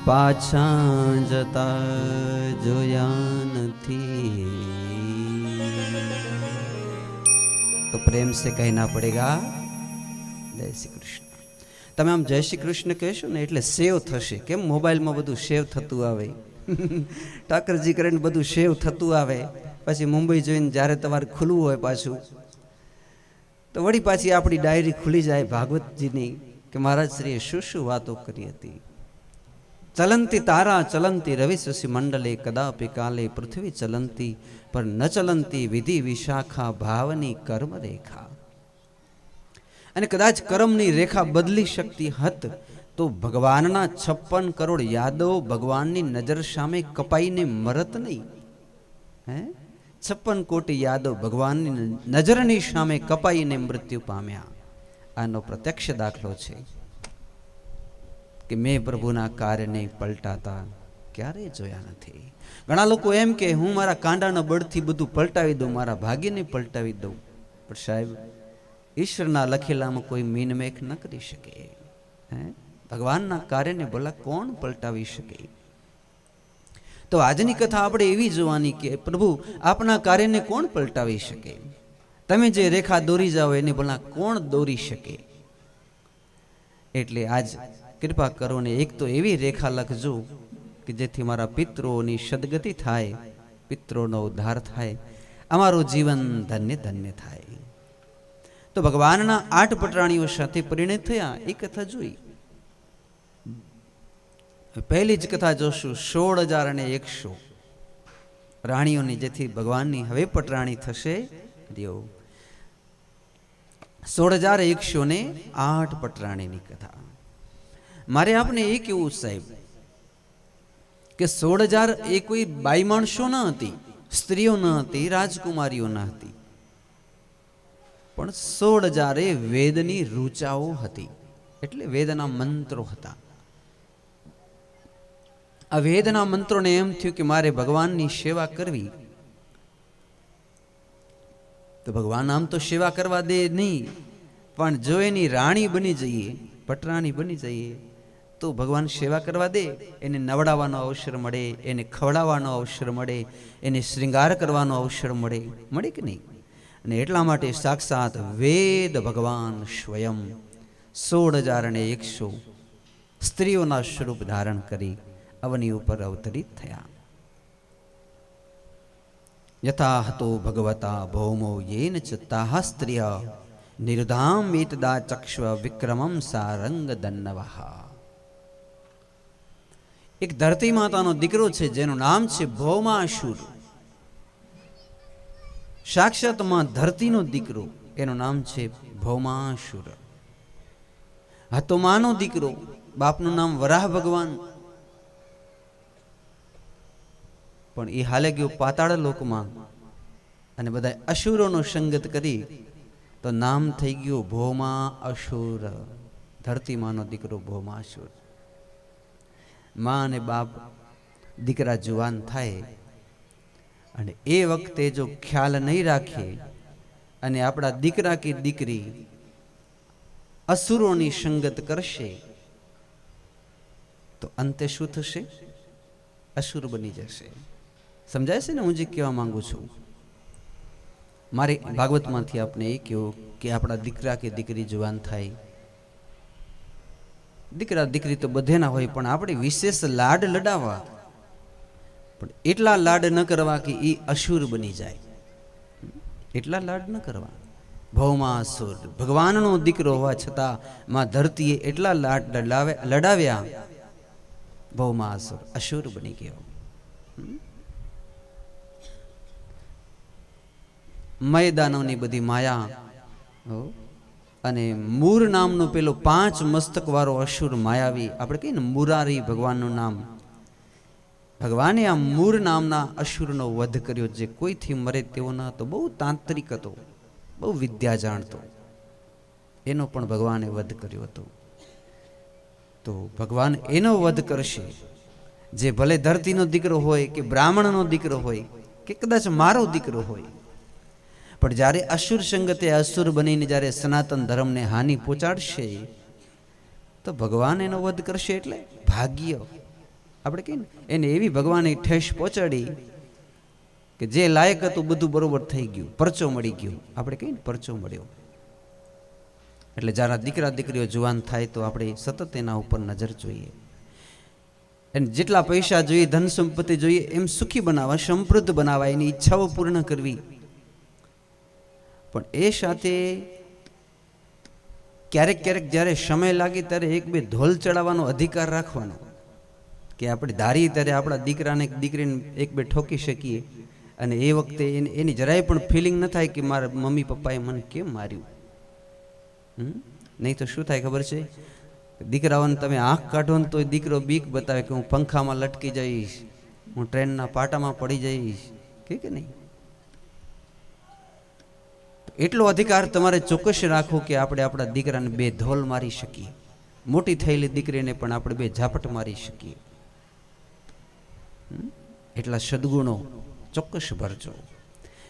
પાછા જતા જોયા નથી. તો પ્રેમ સે કહેના પડેગા જય શ્રી કૃષ્ણ. તમે આમ જય શ્રી કૃષ્ણ કહેશો ને એટલે સેવ થશે. કેમ મોબાઈલમાં બધું સેવ થતું આવે, ઠાકરજી કરીને બધું સેવ થતું આવે. પછી મુંબઈ જોઈને જ્યારે તમારે ખુલવું હોય પાછું તો વળી પાછી આપણી ડાયરી ખુલી જાય ભાગવતજીની કે મહારાજ શ્રીએ શું શું વાતો કરી હતી. ચલંતી તારા ચલંતી રવિ શશી મંડલે કદાપી કાલે પૃથ્વી ચલંતી પર ન ચલંતી વિધિ વિશાખા ભાવની કર્મ રેખા. અને કદાચ કર્મની રેખા બદલી શકતી હત તો ભગવાનના 56 કરોડ યાદવ ભગવાનની નજર સામે કપાઈને મરત નહીં. 56 કોટી યાદવ ભગવાનની નજરની સામે કપાઈને મૃત્યુ પામ્યા. આનો પ્રત્યક્ષ દાખલો છે કે મેં પ્રભુના કાર્યને પલટાતા ક્યારેય જોયા નથી. ઘણા લોકો એમ કે હું મારા કાંડાના બળથી બધું પલટાવી દઉં, મારા ભાગ્યને પલટાવી દઉં. પણ સાહેબ, ઈશ્વરના લખેલામાં કોઈ મીનમેખ ન કરી શકે. ભગવાનના કાર્યને ભલા કોણ પલટાવી શકે? તો આજની કથા આપણે એવી જોવાની કે પ્રભુ આપના કાર્યને કોણ પલટાવી શકે? તમે જે રેખા દોરી જાઓ એને ભલા કોણ દોરી શકે? એટલે આજ કૃપા કરો ને એક તો એવી રેખા લખજો કે જેથી મારા પિતૃઓની સદગતિ થાય, પિતૃઓનો ઉદ્ધાર થાય, અમારું જીવન ધન્ય ધન્ય થાય. તો ભગવાનના 8 પટરાણીઓ સાથે પરિણિત થયા એ કથા જોઈ. પહેલી જ કથા જોશું 16,100 રાણીઓની, જેથી ભગવાનની હવે પટરાણી થશે. 16,100 ને 8 પટરાણીની કથા. મારે આપને એ કેવું સાહેબ કે 16,000 એ કોઈ બાઈ માણસો ન હતી, સ્ત્રીઓ ન હતી, રાજકુમારીઓ ન હતી, પણ 16,000 એ વેદની રૂચાઓ હતી. એટલે વેદના મંત્રો હતા. આ વેદના મંત્રોને એમ થયું કે મારે ભગવાનની સેવા કરવી. તો ભગવાન આમ તો સેવા કરવા દે નહીં, પણ જો એની રાણી બની જઈએ, પટરાણી બની જઈએ, તો ભગવાન સેવા કરવા દે. એને નવડાવવાનો અવસર મળે, એને ખવડાવવાનો અવસર મળે, એને શ્રૃંગાર કરવાનો અવસર મળે. મળે કે નહીં? અને એટલા માટે સાક્ષાત વેદ ભગવાન સ્વયં 16,100 સ્ત્રીઓના સ્વરૂપ ધારણ કરી અવની ઉપર અવતરિત થયા. યથા હતો ભગવતા ભૌમો યેન ચ તાહ સ્ત્રિય નિરુધામ એતદા ચક્ષ્વ વિક્રમમ સારંગ દન્નવઃ. એક ધરતી માતાનો દીકરો છે જેનું નામ છે ભૌમાસુર. સાક્ષાત માં ધરતીનો દીકરો, એનું નામ છે ભૌમાસુર. હતો માનો દીકરો, બાપનું નામ વરાહ ભગવાન, પણ એ હાલે ગયો પાતાળ લોકમાં અને બધા અસુરોનો સંગત કરી તો નામ થઈ ગયું ભૌમા અસુર. ધરતી માનો દીકરો ભૌમાસુર. માં અને બાપ દીકરા જુવાન થાય અને એ વખતે જો ખ્યાલ નહીં રાખે અને આપણા દીકરા કે દીકરી અસુરોની સંગત કરશે તો અંતે શું થશે? અસુર બની જશે. સમજાય છે ને હું જે કહેવા માંગુ છું? મારે ભાગવતમાંથી આપણે એ કહ્યું કે આપણા દીકરા કે દીકરી જુવાન થાય. દીકરા દીકરી તો બધેના હોય, પણ આપણે વિશેષ લાડ લડાવવા, પણ એટલા લાડ ન કરવા કે એ અસુર બની જાય. એટલા લાડ ન કરવા. ભૌમાસુર ભગવાનનો દીકરો હોવા છતાં માં ધરતીએ એટલા લાડ લડાવ્યા, ભૌમાસુર અસુર બની ગયો. મયદાનવની બધી માયા અને મૂર નામનો પેલો 5 મસ્તક વાળો અસુર માયાવી, આપણે કહીએ ને મુરારી ભગવાનનું નામ. ભગવાને આ મૂર નામના અસુરનો વધ કર્યો, જે કોઈથી મરે તેવો ન હતો. બહુ તાંત્રિક હતો, બહુ વિદ્યા જાણતો. એનો પણ ભગવાને વધ કર્યો હતો. તો ભગવાન એનો વધ કરશે જે ભલે ધરતીનો દીકરો હોય કે બ્રાહ્મણનો દીકરો હોય કે કદાચ મારો દીકરો હોય, પણ જ્યારે અસુર સંગતે અસુર બનીને જ્યારે સનાતન ધર્મને હાનિ પહોંચાડશે તો ભગવાન એનો વધ કરશે. એટલે ભાગ્ય આપણે કહીએ ને, એને એવી ભગવાને ઠેસ પહોંચાડી કે જે લાયક હતું બધું બરોબર થઈ ગયું, પરચો મળી ગયો. આપણે કહીએ ને પરચો મળ્યો. એટલે જ્યારે દીકરા દીકરીઓ જુવાન થાય તો આપણે સતત એના ઉપર નજર જોઈએ. એને જેટલા પૈસા જોઈએ, ધન સંપત્તિ જોઈએ, એમ સુખી બનાવવા, સમૃદ્ધ બનાવવા, એની ઈચ્છાઓ પૂર્ણ કરવી. પણ એ સાથે ક્યારેક ક્યારેક જ્યારે સમય લાગે ત્યારે 1-2 ધોલ ચડાવવાનો અધિકાર રાખવાનો, કે આપણે ધારીએ ત્યારે આપણા દીકરાને દીકરીને 1-2 ઠોકી શકીએ. અને એ વખતે એની જરાય પણ ફિલિંગ ન થાય કે મારા મમ્મી પપ્પાએ મને કેમ માર્યું. નહીં તો શું થાય ખબર છે? દીકરાઓને તમે આંખ કાઢો ને તો દીકરો બીક બતાવે કે હું પંખામાં લટકી જઈશ, હું ટ્રેનના પાટામાં પડી જઈશ, કે નહીં? એટલો અધિકાર તમારે ચોક્કસ રાખો કે આપણે આપણા દીકરાને 2 ધોલ મારી શકીએ. મોટી થયેલી દીકરીને પણ આપણે 2 ઝાપટ મારી શકીએ. એટલા સદગુણો ચોક્કસ ભરજો.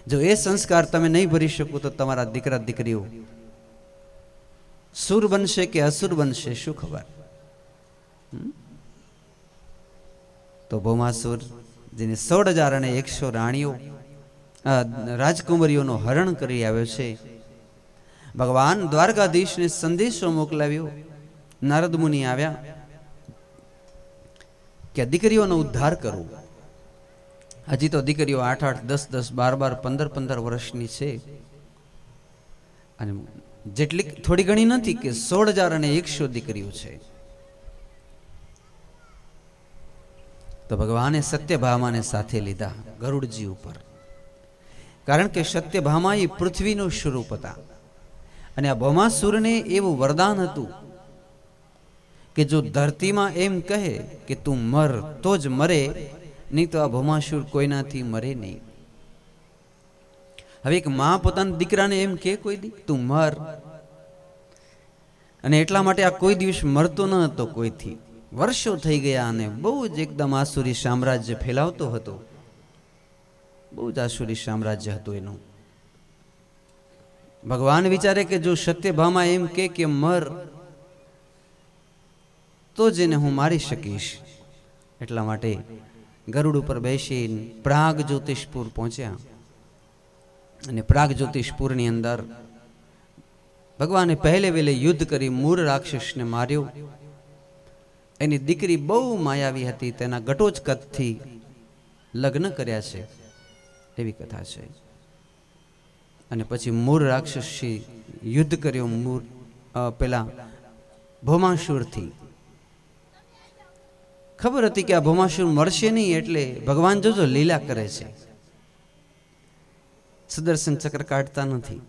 જો એ સંસ્કાર તમે નહીં ભરી શકો તો તમારા દીકરા દીકરીઓ સુર બનશે કે અસુર બનશે શું ખબર. તો ભૌમાસુર જેને 16,100 રાણીઓ રાજકુમારીઓનો હરણ કરી આવ્યો છે, ભગવાન દ્વારકાધીશને સંદેશો મોકલાવ્યો. નારદ મુનિ આવ્યા કે દીકરીઓનો ઉદ્ધાર કરવો. હજી તો દીકરીઓ 8-8, 10-10, 12-12, 15-15 વર્ષની છે. અને જેટલી થોડી ઘણી નથી કે 16,100 દીકરીઓ છે. તો ભગવાને સત્યભામાને સાથે લીધા ગરુડજી ઉપર, કારણ કે સત્યભામા એ પૃથ્વીનું સ્વરૂપ હતા. અને આ ભૌમાસુરને એવું વરદાન હતું કે જો ધરતીમાં એમ કહે કે તું મર તો જ મરે, નહીં તો આ ભૌમાસુર કોઈનાથી મરે નહીં. હવે એક માં પોતાના દીકરાને એમ કે કોઈ દી તું મર, અને એટલા માટે આ કોઈ દિવસ મરતો ન હતો કોઈથી. વર્ષો થઈ ગયા અને બહુ જ એકદમ આસુરી સામ્રાજ્ય ફેલાવતો હતો. બહુ જ આસુરી સામ્રાજ્ય હતું એનું. ભગવાન વિચારે કે જો સત્યભામા એમ કે મર તો જ એને હું મારી શકીશ. એટલા માટે ગરુડ ઉપર બેસીને પ્રાગ જ્યોતિષપુર પહોંચ્યા. અને પ્રાગ જ્યોતિષપુરની અંદર ભગવાને પહેલે વેલે યુદ્ધ કરી મૂળ રાક્ષસને માર્યો. એની દીકરી બહુ માયાવી હતી, તેના ઘટોત્કચથી લગ્ન કર્યા છે એવી કથા છે. અને પછી મૂર રાક્ષસથી યુદ્ધ કર્યું પેલા ભૌમાસુરથી. ખબર હતી કે આ ભૌમાસુર મળશે નહીં, એટલે ભગવાન જોજો લીલા કરે છે, સુદર્શન ચક્ર કાઢતા નથી.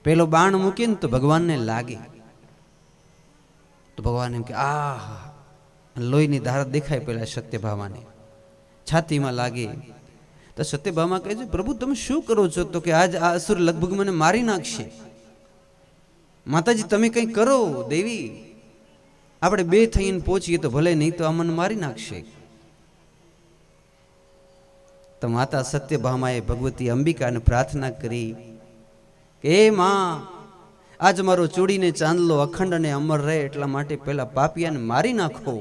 પેલો બાણ મૂકીને તો ભગવાનને લાગે, તો ભગવાન એમ કે આ લોહીની ધાર દેખાય પેલા સત્યભામાને, છાતીમાં લાગે. તો સત્યભામા કહે છે, પ્રભુ તમે શું કરો છો? તો કે આજ આ અસુર લગભગ મને મારી નાખશે. માતાજી તમે કંઈ કરો, દેવી આપણે બે થઈને પહોંચીએ તો ભલે, નહીં તો આ મને મારી નાખશે. તો માતા સત્યભામાએ ભગવતી અંબિકાને પ્રાર્થના કરી કે એ માં, આજ મારો ચોડીને ચાંદલો અખંડ અને અમર રહે એટલા માટે પેલા પાપિયાને મારી નાખો,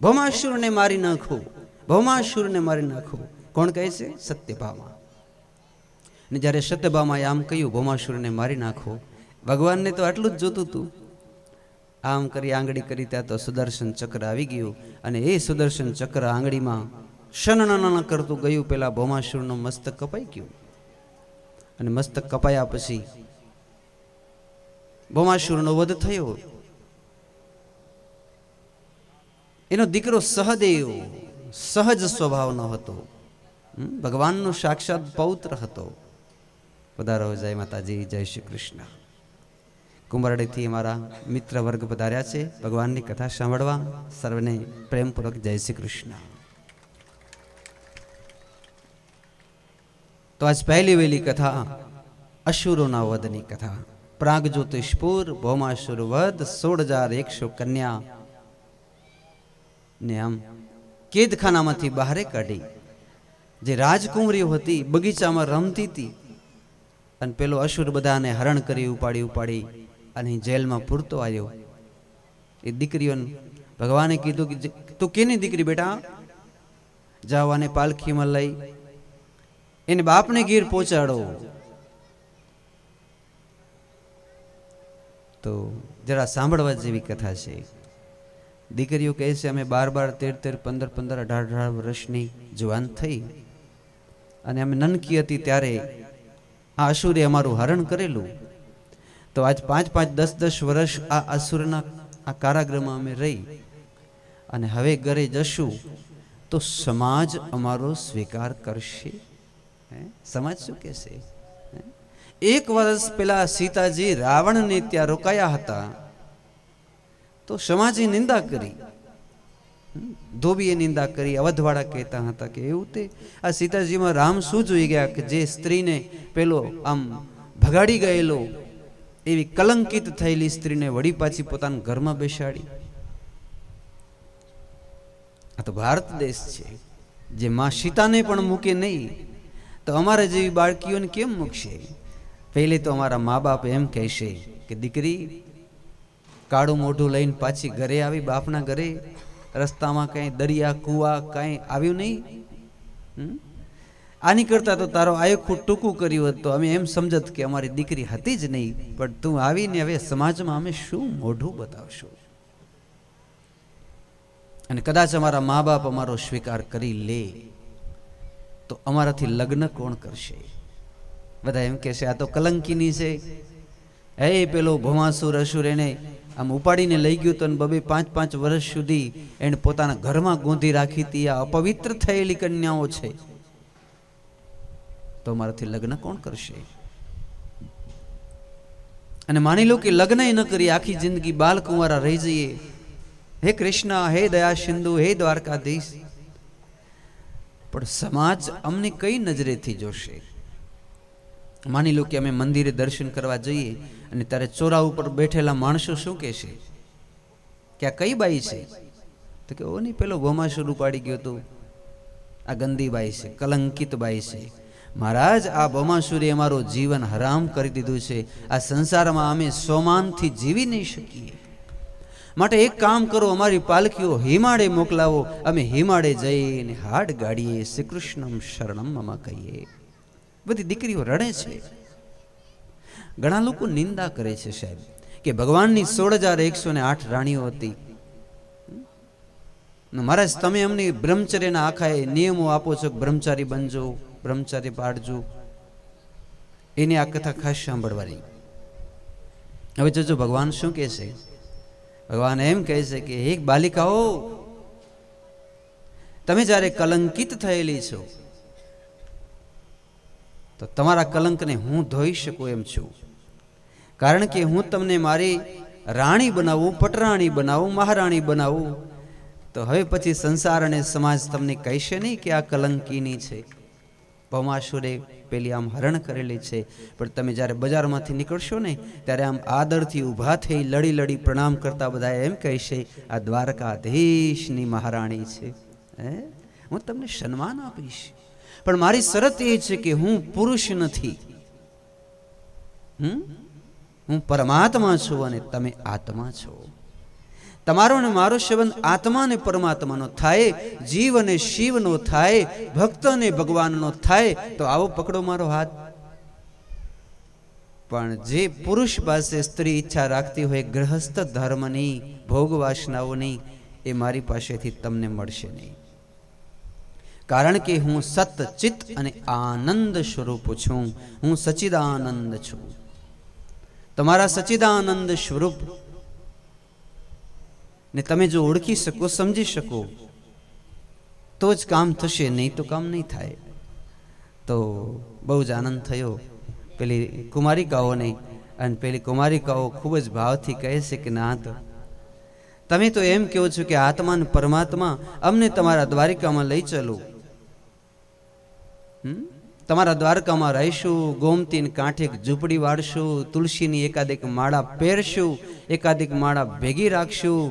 ભૌમાસુરને મારી નાખો, ભૌમાસુરને મારી નાખો. કોણ કહે છે? સત્યભામા. ને જ્યારે સત્યભામાએ આમ કહ્યું ભૌમાસુરને મારી નાખો, ભગવાનને તો આટલું જ જોતું હતું. આમ કરી આંગળી કરી ત્યાં તો સુદર્શન ચક્ર આવી ગયું, અને એ સુદર્શન ચક્ર આંગળીમાં શનન કરતું ગયું. પેલા ભૌમાસુરનું મસ્તક કપાઈ ગયું, અને મસ્તક કપાયા પછી ભૌમાસુરનો વધ થયો. એનો દીકરો સહદેવ સહજ સ્વભાવનો હતો, ભગવાનનો સાક્ષાત પૌત્ર હતો. પધારો, જય માતાજી, જય શ્રી કૃષ્ણ. કુંભરડીથી અમારા મિત્ર વર્ગ પધાર્યા છે ભગવાનની કથા સાંભળવા. સર્વને પ્રેમપૂર્વક જય શ્રી કૃષ્ણ. તો આજ પહેલી વહેલી કથા અસુરોના વધની કથા. પ્રાગજ્યોતિષપુર ભૌમાસુર વધ 16,100 કન્યા ને આમ કેદખાનામાંથી બહાર કાઢી. જે રાજકુંવરીઓ હતી બગીચામાં રમતી હતી, અને પેલો અસુર બધાને હરણ કરી ઉપાડી અને જેલમાં પૂરતો આવ્યો. એ દીકરીઓને ભગવાને કીધું કે તું કેની દીકરી બેટા? જાઓ આને પાલખીમાં લઈ એને બાપને ગીર પહોંચાડો. તો જરા સાંભળવા જેવી કથા છે. દીકરીઓ કહે છે અમે 12, 13, 15, 18 વર્ષની જુવાન થઈ, અને અમે નનકી હતી ત્યારે આ અસુરે અમારું હરણ કરેલું. તો આજ 5, 10 વર્ષ આ અસુરના આ કારાગૃહમાં અમે રહી, અને હવે ઘરે જશું તો સમાજ અમારો સ્વીકાર કરશે? સમાજ શું કહેશે? 1 વર્ષ પહેલા સીતાજી રાવણને ત્યાં રોકાયા હતા, તો સમાજે નિંદા કરી, ધોબીએ નિંદા કરી. અવધવાળા કહેતા હતા કે એવું તે આ સીતાજીમાં રામ શું જોઈ ગયા કે જે સ્ત્રીને પેલો આમ ભગાડી ગયેલો, એવી કલંકિત થયેલી સ્ત્રીને વળી પાછી પોતાના ઘરમાં બેસાડી. આ તો ભારત દેશ છે, જે માં સીતાને પણ મૂકે નહીં તો અમારા જેવી બાળકીઓને કેમ મૂકશે? પહેલે તો અમારા મા બાપ એમ કહેશે કે દીકરી કાળું મોઢું લઈને પાછી ઘરે આવી, બાપના ઘરે. રસ્તામાં કઈ દરિયા કુવા કઈ આવ્યું નહીં. આની કરતા તો તારો આયુખું ટૂંકું કર્યું હોત તો અમે એમ સમજત કે અમારી દીકરી હતી જ નહીં, પણ તું આવીને હવે સમાજમાં અમે શું મોઢું બતાવશું? અને કદાચ અમારા મા બાપ અમારો સ્વીકાર કરી લે તો અમારાથી લગ્ન કોણ કરશે? બધા એમ કહેશે આ તો કલંકીની છે. હે પેલો ભૌમાસુર અસુર એને આમ ઉપાડીને લઈ ગયું તો 2-5 વર્ષ સુધી એને પોતાના ઘરમાં ગોંધી રાખી હતી. આ અપવિત્ર થયેલી કન્યાઓ છે, તો અમારાથી લગ્ન કોણ કરશે? અને માની લો કે લગ્ન ન કરી આખી જિંદગી બાલકુંવારા રહી જઈએ. હે કૃષ્ણ, હે દયા સિંધુ, હે દ્વારકાધીશ, પણ સમાજ અમને કઈ નજરેથી જોશે? માની લો કે અમે મંદિરે દર્શન કરવા જઈએ અને ત્યારે ચોરા ઉપર બેઠેલા માણસો શું કહેશે કે આ કઈ બાઈ છે? તો કે ઓ નહીં, પેલો ભૌમાસુર ઉપાડી ગયો તો આ ગંદી બાઈ છે, કલંકિત બાઈ છે. મહારાજ, આ ભૌમાસુરે અમારું જીવન હરામ કરી દીધું છે. આ સંસારમાં અમે સોમાનથી જીવી નહીં શકીએ. માટે એક કામ કરો, અમારી પાલખીઓ હિમાડે મોકલાવો, અમે હિમાડે જઈને હાડ ગાડીએ શ્રી કૃષ્ણમ શરણમ મમ કહીએ. બધી દીકરીઓ રડે છે. ઘણા લોકો નિંદા કરે છે સાહેબ કે ભગવાનની 16,108 રાણીઓ હતી. મહારાજ તમે અમને બ્રહ્મચર્યના આખા નિયમો આપો છો, બ્રહ્મચારી બનજો, બ્રહ્મચારી પાડજો. એની આ કથા ખાસ સાંભળવાની. હવે જોજો ભગવાન શું કહે છે. ભગવાન એમ કહે છે કે હે બાલિકાઓ, તમે જ્યારે કલંકિત થયેલી છો તો તમારા કલંકને હું ધોઈ શકું એમ છું. કારણ કે હું તમને મારી રાણી બનાવું, પટરાણી બનાવું, મહારાણી બનાવું તો હવે પછી સંસાર અને સમાજ તમને કહેશે નહીં કે આ કલંકીની છે, ભૌમાસુરે પેલી આમ હરણ કરેલી છે. પણ તમે જ્યારે બજારમાંથી નીકળશો ને ત્યારે આમ આદરથી ઊભા થઈ લડી લડી પ્રણામ કરતા બધા એમ કહેશે આ દ્વારકાધીશની મહારાણી છે, હું તમને સન્માન આપીશ. પણ મારી શરત એ છે કે હું પુરુષ નથી, હું પરમાત્મા છું અને તમે આત્મા છો. તમારો ને મારો સંબંધ આત્મા ને પરમાત્માનો થાય, જીવ અને શિવનો થાય, ભક્ત અને ભગવાનનો થાય. તો આવો પકડો મારો હાથ. પણ જે પુરુષ પાસે સ્ત્રી ઈચ્છા રાખતી હોય ગૃહસ્થ ધર્મની, ભોગ વાસનાઓની, એ મારી પાસેથી તમને મળશે નહીં. કારણ કે હું સત ચિત્ત અને આનંદ સ્વરૂપ છું, હું સચિદાનંદ છું. તમારા સચિદાનંદ સ્વરૂપ ને તમે જો ઓળખી શકો, સમજી શકો તો જ કામ થશે, નહીં તો કામ નહીં થાય. તો બહુ જ આનંદ થયો પેલી કુમારિકાઓને. અને પેલી કુમારિકાઓ ખૂબ જ ભાવથી કહે છે કે નાથ, તમે તો એમ કહો છો કે આત્મા ને પરમાત્મા, અમને તમારા દ્વારિકામાં લઈ ચલો. તમારા દ્વારકામાં રહીશું, ગોમતીને કાંઠે ઝૂંપડી વાળશું, તુલસીની એકાદેક માળા પહેરશું, એકાદેક માળા ભેગી રાખશું,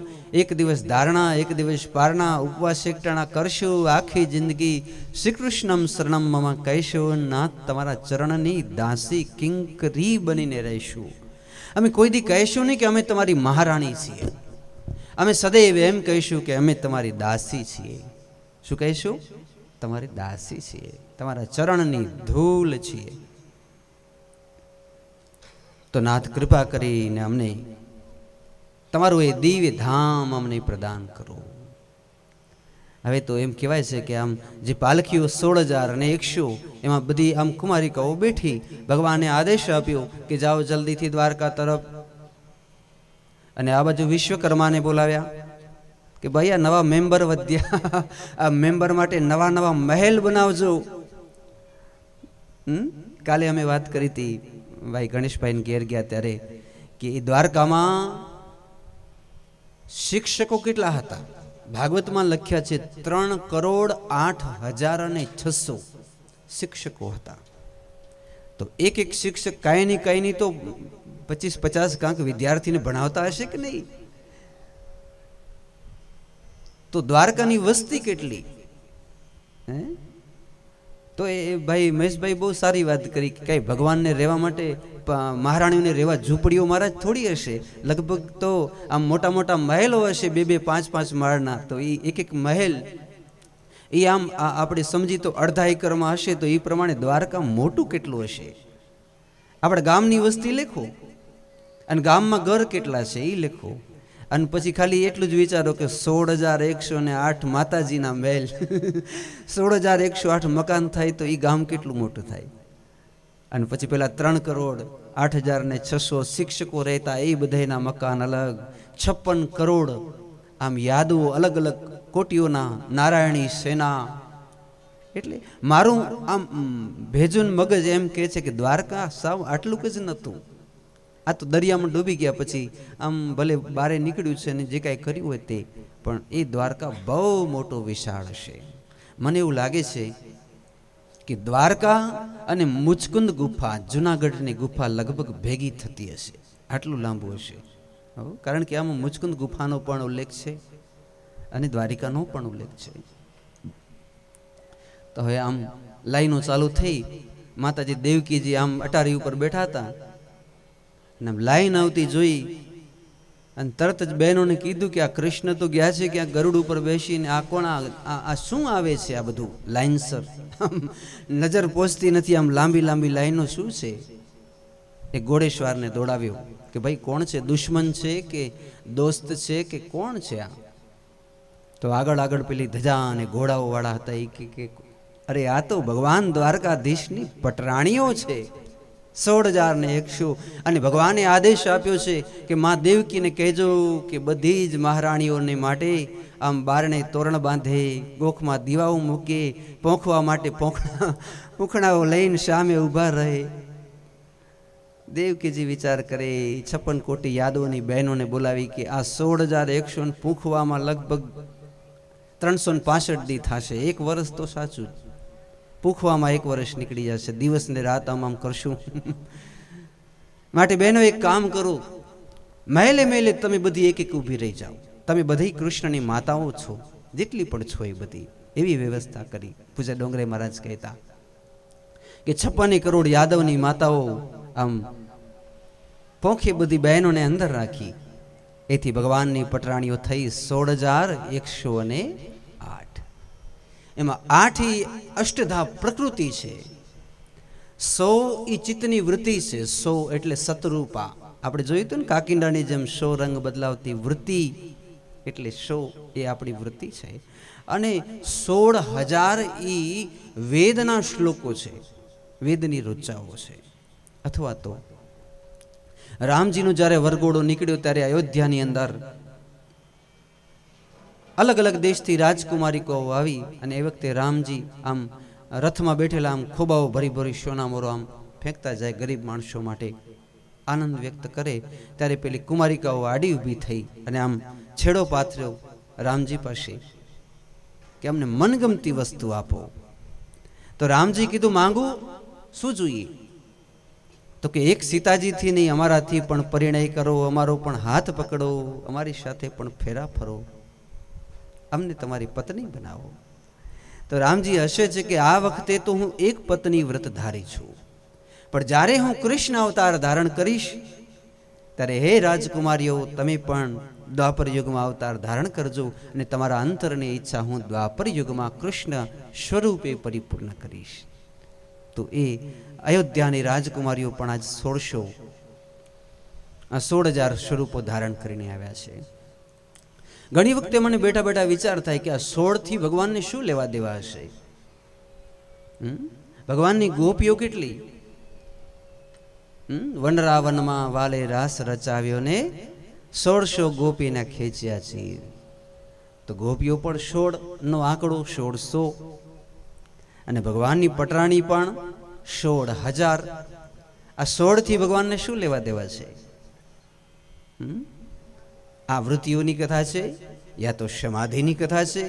એક દિવસ ધારણા, એક દિવસ પારણા, ઉપવાસ એકટાણા કરશું, આખી જિંદગી શ્રી કૃષ્ણમ શરણમ કહીશું. નાથ, તમારા ચરણની દાસી કિંકરી બનીને રહીશું. અમે કોઈ દી કહીશું નહીં કે અમે તમારી મહારાણી છીએ. અમે સદૈવ એમ કહીશું કે અમે તમારી દાસી છીએ. શું કહીશું? તમારી દાસી છીએ, તમારા ચરણની ધૂળ છીએ. તો નાથ કૃપા કરીને અમને તમારું એ દિવ્ય ધામ અમને પ્રદાન કરો. હવે તો એમ કહેવાય છે કે આમ જે પાલખીઓ 16,001 એમાં બધી આમ કુમારિકાઓ બેઠી. ભગવાને આદેશ આપ્યો કે જાઓ જલ્દીથી દ્વારકા તરફ. અને આ બાજુ વિશ્વકર્માને બોલાવ્યા કે ભાઈ આ નવા મેમ્બર વધ્યા, આ મેમ્બર માટે નવા નવા મહેલ બનાવજો. કાલે અમે વાત કરી હતી ભાઈ ગણેશભાઈને ઘેર ગયા ત્યારે કે એ દ્વારકામાં શિક્ષકો કેટલા હતા? ભાગવતમાં લખ્યા છે 3,08,600 શિક્ષકો હતા. તો એક એક શિક્ષક કાંઈ નહીં તો 25-50 કાંક વિદ્યાર્થીને ભણાવતા હશે કે નહીં? તો દ્વારકાની વસ્તી કેટલી? તો એ ભાઈ મહેશભાઈ બહુ સારી વાત કરી કે કઈ ભગવાનને રહેવા માટે, મહારાણીઓને રહેવા ઝૂંપડીઓ મહારાજ થોડી હશે. લગભગ તો આમ મોટા મોટા મહેલો હશે, 2-2, 5-5 માળના. તો એ એક એક મહેલ એ આમ આપણે સમજી તો અડધા એકરમાં હશે. તો એ પ્રમાણે દ્વારકા મોટું કેટલું હશે? આપણે ગામની વસ્તી લેખો અને ગામમાં ઘર કેટલા છે એ લેખો. અને પછી ખાલી એટલું જ વિચારો કે 16,108 માતાજીના મહેલ 16,108 મકાન થાય તો એ ગામ કેટલું મોટું થાય. અને પછી પેલા 3,08,600 શિક્ષકો રહેતા, એ બધાના મકાન અલગ, 56 કરોડ આમ યાદો અલગ અલગ કોટીઓના, નારાયણી સેના. એટલે મારું આમ ભેજુન મગજ એમ કહે છે કે દ્વારકા સાવ આટલું જ નહોતું. આ તો દરિયામાં ડૂબી ગયા પછી આમ ભલે બારે નીકળ્યું છે ને જે કાંઈ કર્યું હોય તે, પણ એ દ્વારકા બહુ મોટો વિશાળ હશે. મને એવું લાગે છે કે દ્વારકા અને મુચકુંદ ગુફા, જુનાગઢની ગુફા લગભગ ભેગી થતી હશે, આટલું લાંબુ હશે. કારણ કે આમાં મુચકુંદ ગુફાનો પણ ઉલ્લેખ છે અને દ્વારિકાનો પણ ઉલ્લેખ છે. તો હવે આમ લાઈનો ચાલુ થઈ, માતાજી દેવકીજી આમ અટારી ઉપર બેઠા હતા અને લાઈન આવતી જોઈ અને તરત જ બહેનોને કીધું કે આ કૃષ્ણ તો ગયા છે ક્યાં ગરુડ ઉપર બેસીને, આ કોણ, આ શું આવે છે? આ બધું લાઈનસર નજર પહોંચતી નથી, આમ લાંબી લાંબી લાઈનો શું છે? એ ઘોડેશ્વરને દોડાવ્યો કે ભાઈ કોણ છે? દુશ્મન છે કે દોસ્ત છે કે કોણ છે આ? તો આગળ આગળ પેલી ધજા અને ઘોડાઓ વાળા હતા. એ કે અરે આ તો ભગવાન દ્વારકાધીશની પટરાણીઓ છે, 16,100 અને ભગવાને આદેશ આપ્યો છે કે માં દેવકીને કહેજો કે બધી જ મહારાણીઓને માટે આમ બારણે તોરણ બાંધે, ગોખમાં દીવાઓ મૂકે, પોંખવા માટે પૂંખણાઓ લઈને સામે ઊભા રહે. દેવકીજી વિચાર કરે, 56 કોટી યાદવોની બહેનોને બોલાવી કે આ 16,100 પૂંખવામાં લગભગ 365 દી થશે. 1 વર્ષ તો સાચું, પૂંખવામાં 1 વર્ષ નીકળી જશે. દિવસ ને રાત આમ કરશું. માટે બહેનો એક કામ કરો, મહેલે મહેલે તમે બધી એક એક ઊભી રહી જાઓ. તમે બધી કૃષ્ણની માતાઓ છો, જેટલી પણ છો એ બધી. એવી વ્યવસ્થા કરી. પૂજા ડોંગરે મહારાજ કહેતા કે 56 કરોડ યાદવની માતાઓ આમ પોંખે બધી બહેનોને અંદર રાખી. એથી ભગવાનની પટરાણીઓ થઈ 16,108. એમાં 8 અષ્ટધા પ્રકૃતિ છે, 100 એ ચિત્તની વૃત્તિ છે. 100 એટલે સતરૂપા. આપણે જોયું હતું ને કાકિંડાની જેમ 100 રંગ બદલાવતી વૃત્તિ, એટલે 100 એ આપણી વૃત્તિ છે. અને 16,000 ઈ વેદના શ્લોકો છે, વેદની રુચાઓ છે. અથવા તો રામજીનો જ્યારે વરઘોડો નીકળ્યો ત્યારે અયોધ્યાની અંદર અલગ અલગ દેશથી રાજકુમારીકો આવી અને એ વખતે રામજી આમ રથમાં બેઠેલા આમ ખોબાઓ ભરી ભરી સોનામોરો આમ ફેંકતા જાય ગરીબ માણસો માટે, આનંદ વ્યક્ત કરે. ત્યારે પેલી કુમારિકાઓ આડી ઊભી થઈ અને આમ છેડો પાથર્યો રામજી પાસે કે અમને મનગમતી વસ્તુ આપો. તો રામજી કીધું, માંગુ શું જોઈએ? તો કે એક સીતાજીથી નહીં, અમારાથી પણ પરિણય કરો, અમારો પણ હાથ પકડો, અમારી સાથે પણ ફેરા ફરો, અમને તમારી પત્ની બનાવો. તો રામજી હસે છે કે આ વખતે તો હું એક પત્ની વ્રત ધારી છું, પણ જ્યારે હું કૃષ્ણ અવતાર ધારણ કરીશ ત્યારે હે રાજકુમારીઓ તમે પણ દ્વાપર યુગમાં અવતાર ધારણ કરજો અને તમારા અંતરની ઈચ્છા હું દ્વાપર યુગમાં કૃષ્ણ સ્વરૂપે પરિપૂર્ણ કરીશ. તો એ અયોધ્યાની રાજકુમારીઓ પણ આજ 16,000 સ્વરૂપો ધારણ કરીને આવ્યા છે. ઘણી વખતે મને બેઠા બેઠા વિચાર થાય કે આ 16 થી ભગવાનને શું લેવા દેવા હશે? ભગવાનની ગોપીઓ કેટલી? વનરાવનમાં વાલે રાસ રચાવ્યો ને 1600 ગોપીના ખેંચ્યા છે. તો ગોપીઓ પણ 16 નો આંકડો 1600 અને ભગવાનની પટરાણી પણ 16,000. આ 16 થી ભગવાનને શું લેવા દેવા છે? આ વૃત્તિઓની કથા છે, યા તો સમાધિની કથા છે,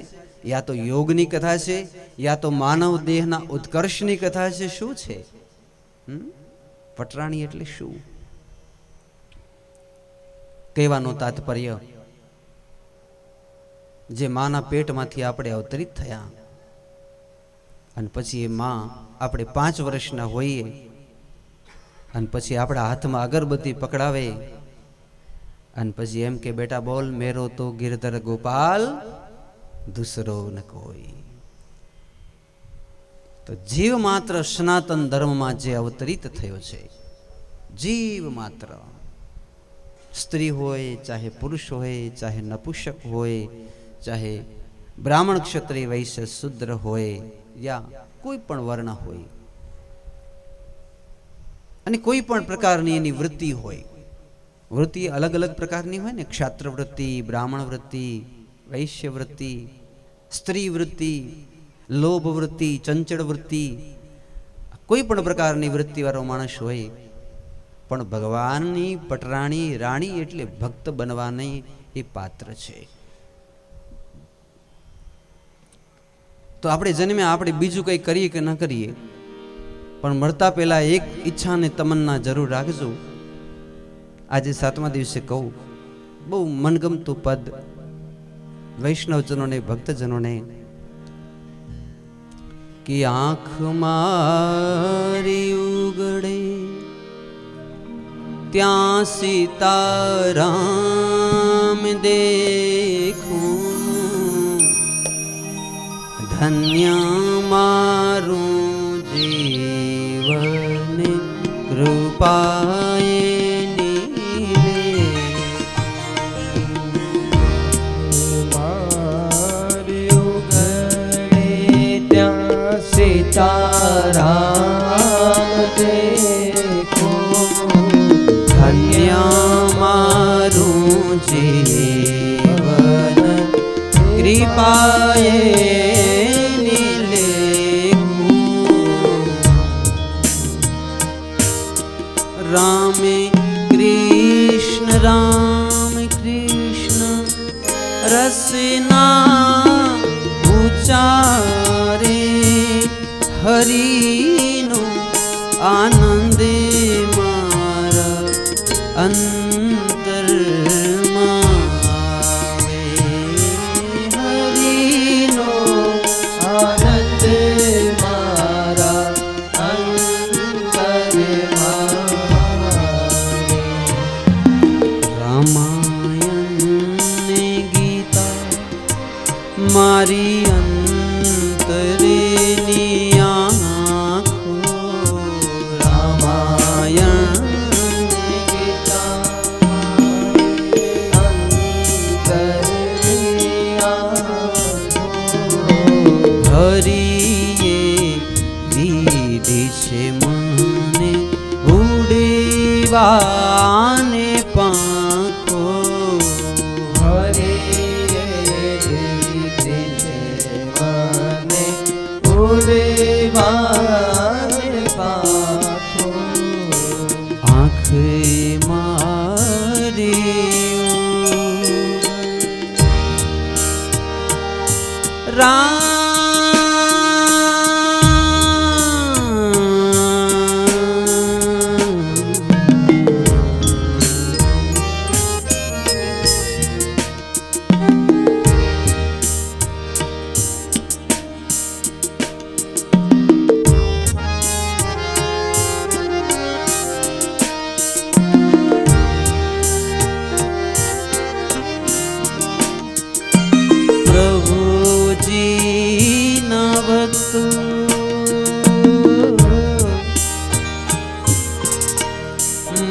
યા તો યોગની કથા છે, યા તો માનવ દેહના ઉત્કર્ષની કથા છે. શું છે? પટરાણી એટલે શું? કહેવાનો તાત્પર્ય, જે માના પેટમાંથી આપણે અવતરિત થયા અને પછી એ માં આપણે 5 વર્ષના હોઈએ અને પછી આપણા હાથમાં અગરબત્તી પકડાવે અને પછી એમ કે બેટા બોલ મેરો તો ગિરધર ગોપાલ દૂસરો ન કોઈ. તો જીવ માત્ર સનાતન ધર્મમાં જે અવતરિત થયો છે, જીવ માત્ર, સ્ત્રી હોય ચાહે પુરુષ હોય, ચાહે નપુંસક હોય, ચાહે બ્રાહ્મણ ક્ષત્રિય વૈશ્ય શૂદ્ર હોય, યા કોઈ પણ વર્ણ હોય અને કોઈ પણ પ્રકારની એની વૃત્તિ હોય. વૃત્તિ અલગ અલગ પ્રકારની હોય ને, ક્ષાત્ર વૃત્તિ, બ્રાહ્મણ વૃત્તિ, વૈશ્ય વૃત્તિ, સ્ત્રી વૃત્તિ, લોભ વૃત્તિ, ચંચળ વૃત્તિ, કોઈ પણ પ્રકારની વૃત્તિવાળો માણસ હોય. પણ ભગવાનની પટરાણી રાણી એટલે ભક્ત બનવાની એ પાત્ર છે. તો આપણે જન્મે આપણે બીજું કંઈ કરીએ કે ન કરીએ, પણ મળતા પહેલા એક ઈચ્છા અને તમન્ના જરૂર રાખજો. આજે 7મા દિવસે કહું, બહુ મનગમતું પદ વૈષ્ણવજનોને, ભક્તજનોને, કે આંખ મારી ઉગડે ત્યાં સીતારામ દેખું, ધન્ય મારું જીવન કૃપાએ સીતારામ દેખો જીવન કૃપાએ રામે કૃષ્ણ રામ કૃષ્ણ રસના ઉચારે હરિનો આનંદ મારા અંતરમાં આવે હરિનો આનંદ મારા અંતરમાં મારી અંતરેની આંખો રામાયણ ગીતા અંતરની આંખો હરિએ દીધી છે મને ઉડવાને પાંખો આંખ મારી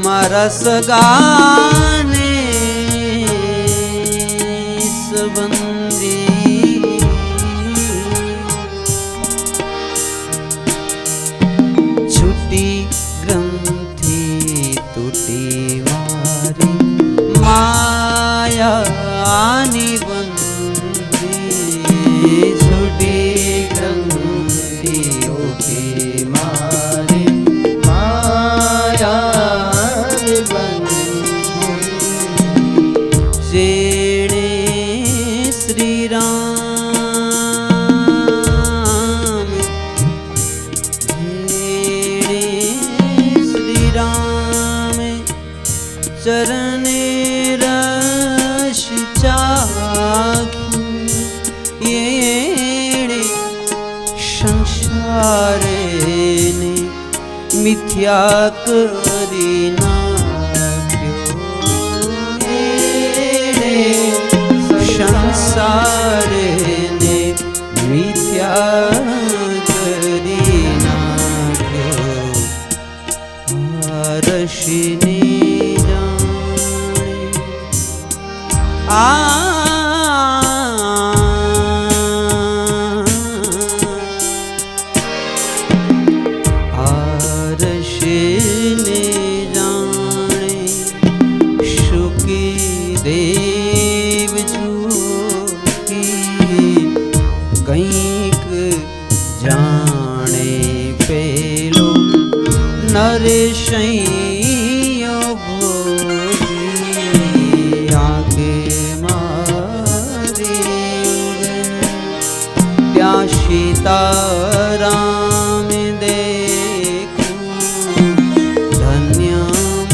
મારા સગાને સંબંધી છૂટી ગ્રંથિ તૂટી મારી માયાની બંધી છૂટી ગ્રંથિ તૂટી મારી જેણે શ્રી રામ ચરણે રસ ચાખ્યું એણે સંસારેને મિથ્યા કરી સંસારને મિથ્યા કરી નાખ્યો ઋષિની ઋષિને જાણે શુકી દેવ કંઈક જાણે પેલો નરેશૈયો ભોજી આંખે મારી ત્યાં સીતારામ દેખું ધન્ય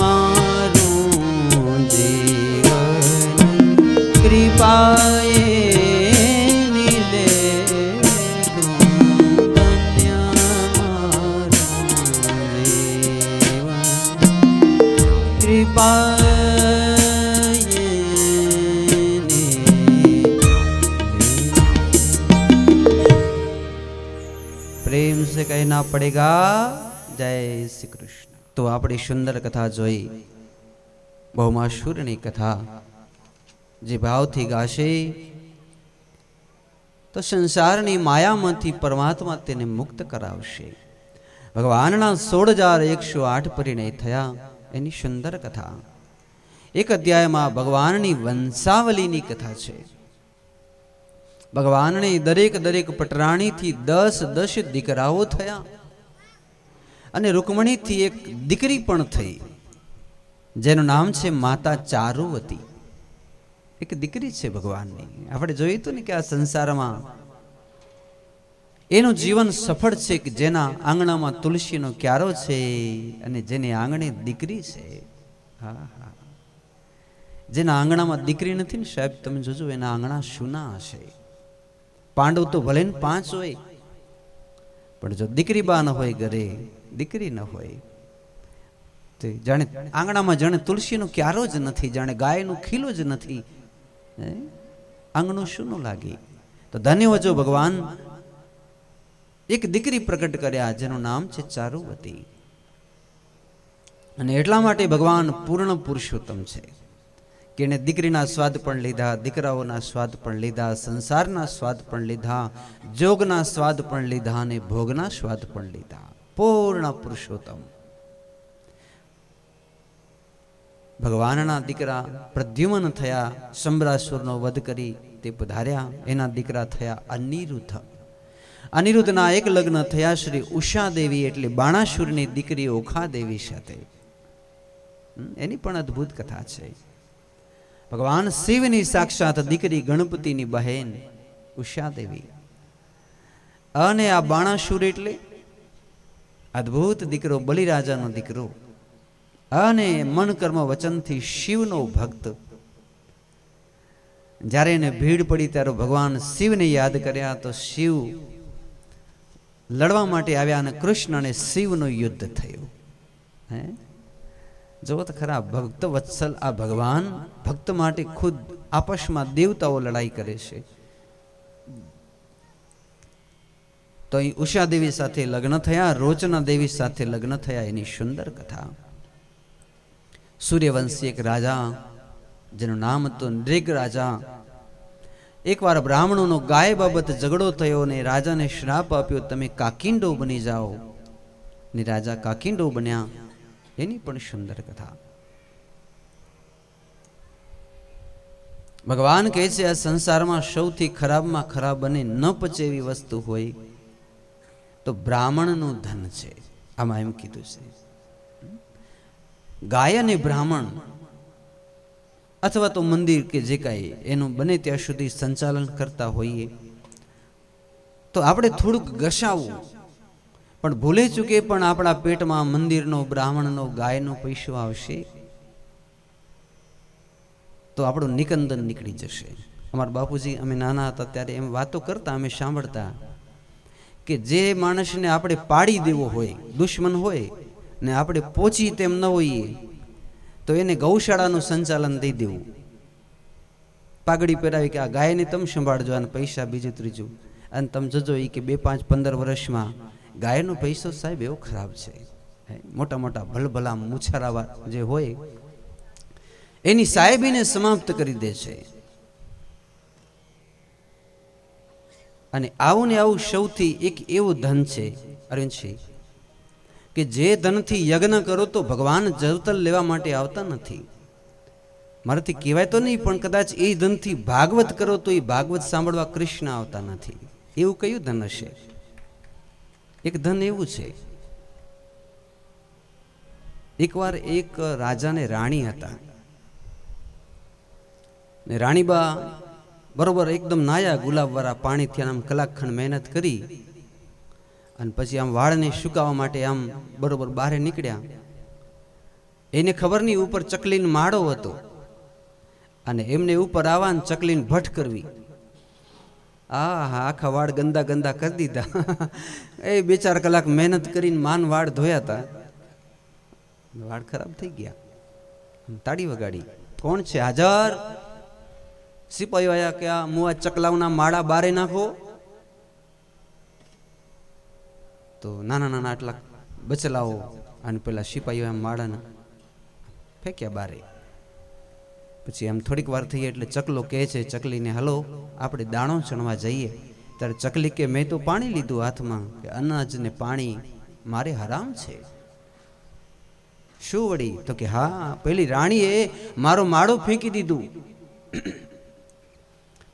મારું જીવન કૃપાએ પ્રેમ સે કહેના પડેગા જય શ્રી કૃષ્ણ. તો આપણી સુંદર કથા જોઈ, ભૌમાસુરની કથા જે ભાવથી ગાશે તો સંસારની માયામાંથી પરમાત્મા તેને મુક્ત કરાવશે. ભગવાનના 16,108 પરિણય થયા એની સુંદર કથા. એક અધ્યાયમાં ભગવાનની વંશાવલીની કથા છે. ભગવાનને દરેક પટરાણીથી 10 દીકરાઓ થયા અને રૂકમણીથી એક દીકરી પણ થઈ જેનું નામ છે માતા ચારુવતી. એક દીકરી છે ભગવાનની. આપણે જોયું હતું ને કે આ સંસારમાં એનું જીવન સફળ છે કે જેના આંગણામાં તુલસીનો ક્યારો છે અને જેને આંગણે દીકરી છે. હા હા, જેના આંગણામાં દીકરી નથી ને સાહેબ, તમે જોજો એના આંગણા સુના હશે. પાંડવ તો ભલે ને 5 હોય, પણ જો દીકરી બા ન હોય, ઘરે દીકરી ન હોય, તો જાણે આંગણામાં જાણે તુલસીનો ક્યારો જ નથી, જાણે ગાયનું ખીલું જ નથી, આંગણું શું લાગે. તો ધન્ય જો ભગવાન એક દીકરી પ્રગટ કર્યા જેનું નામ છે ચારુવતી. અને એટલા માટે ભગવાન પૂર્ણ પુરુષોત્તમ છે કે એને દીકરીના સ્વાદ પણ લીધા, દીકરાઓના સ્વાદ પણ લીધા, સંસારના સ્વાદ પણ લીધા, જોગના સ્વાદ પણ લીધા અને ભોગના સ્વાદ પણ લીધા. પૂર્ણ પુરુષોત્તમ ભગવાનના દીકરા પ્રદ્યુમન થયા, શંભરાસુરનો વધ કરી તે પધાર્યા. એના દીકરા થયા અનિરુદ્ધ. અનિરુદ્ધના એક લગ્ન થયા શ્રી ઉષા દેવી એટલે બાણાસુરની દીકરી ઓખા દેવી સાથે. એની પણ અદ્ભુત કથા છે. ભગવાન શિવની સાક્ષાત દીકરી ગણપતિની બહેન ઉષા દેવી અને આ બાણાસુર એટલે અદ્ભુત દીકરો, બલિરાજાનો દીકરો અને મન કર્મ વચનથી શિવનો ભક્ત. જ્યારે એને ભીડ પડી ત્યારે ભગવાન શિવને યાદ કર્યા તો શિવ લડવા માટે આવ્યા અને કૃષ્ણ અને શિવનું યુદ્ધ થયું. હે, જો તો ખરા ભક્ત વત્સલ આ ભગવાન ભક્ત માટે ખુદ આપસમાં દેવતાઓ લડાઈ કરે છે. તો અહીં ઉષા દેવી સાથે લગ્ન થયા, રોચના દેવી સાથે લગ્ન થયા. એની સુંદર કથા. સૂર્યવંશી એક રાજા જેનું નામ હતું નૃગ રાજા. એકવાર બ્રાહ્મણોનો ગાય બાબત ઝઘડો થયો અને રાજાને શ્રાપ આપ્યો, તમે કાકિંડો બની જાઓ. ને રાજા કાકિંડો બન્યા. એની પણ સુંદર કથા. ભગવાન કહે છે આ સંસારમાં સૌથી ખરાબમાં ખરાબ અને ન પચે એવી વસ્તુ હોય તો બ્રાહ્મણનું ધન છે. આમાં એમ કીધું છે ગાય અને બ્રાહ્મણ અથવા તો મંદિર કે જે કાંઈ એનું બને ત્યાં સુધી સંચાલન કરતા હોઈએ તો આપણે થોડુંક ઘસાવવું, પણ ભૂલે ચૂકે પણ આપણા પેટમાં મંદિરનો, બ્રાહ્મણનો, ગાયનો પૈસો આવશે તો આપણું નિકંદન નીકળી જશે. અમારા બાપુજી અમે નાના હતા ત્યારે એમ વાતો કરતા, અમે સાંભળતા કે જે માણસને આપણે પાડી દેવો હોય, દુશ્મન હોય ને આપણે પહોંચી તેમ ન હોઈએ તો એને ગૌશાળાનું સંચાલન દઈ દેવું. પાઘડી પહેરાવી કે આ ગાયને તમે સંભાળજો અને પૈસા બીજું ત્રીજું. અને તમે જોજો એ કે 2, 5, 15 વર્ષમાં ગાયનો પૈસો સાહેબ એવો ખરાબ છે. મોટા મોટા ભલભલા મૂછારાવા જે હોય એની સાહેબીને સમાપ્ત કરી દે છે. અને આવું ને આવું સૌથી એક એવું ધન છે અરવિંદજી કે જે ધનથી યજ્ઞ કરો તો ભગવાન જવતલ લેવા માટે આવતા નથી. મારાથી કહેવાય તો નહીં, પણ કદાચ એ ધનથી ભાગવત કરો તો એ ભાગવત સાંભળવા કૃષ્ણ આવતા નથી. એવું કયું ધન હશે? એક ધન એવું છે. એકવાર એક રાજાને રાણી હતા ને રાણીબા બરોબર એકદમ નાયા ગુલાબવાળા પાણીથી આમ કલાકખંડ મહેનત કરી અને પછી આમ વાળને સુકાવવા માટે આમ બરોબર બહાર નીકળ્યા. એને ખબર નહીં ઉપર ચકલીનો માળો હતો અને એમને ઉપર આવવા ને ચકલીને ભઠ કરવી. આખા વાળ ગંદા ગંદા કરી દીધા. એ 2-4 કલાક મહેનત કરીને માન વાળ ધોયા હતા, વાળ ખરાબ થઈ ગયા. તાળી વગાડી, કોણ છે હાજર? સિપાહીઓ આયા કે આ મુઆ ચકલાઓના માળા બારે નાખો. તો નાના નાના આટલા બચલાઓ અને પેલા સિપાહીઓ એમ માળાના ફેંક્યા બારે. પછી એમ થોડીક વાર થઈ એટલે ચકલો કહે છે ચકલીને, હલો આપણે દાણો ચણવા જઈએ. ત્યારે ચકલી કે મેં તો પાણી લીધું હાથમાં, કે અનાજ ને પાણી મારે હરામ છે. શું વળી? તો કે હા, પેલી રાણીએ મારો માળો ફેંકી દીધું.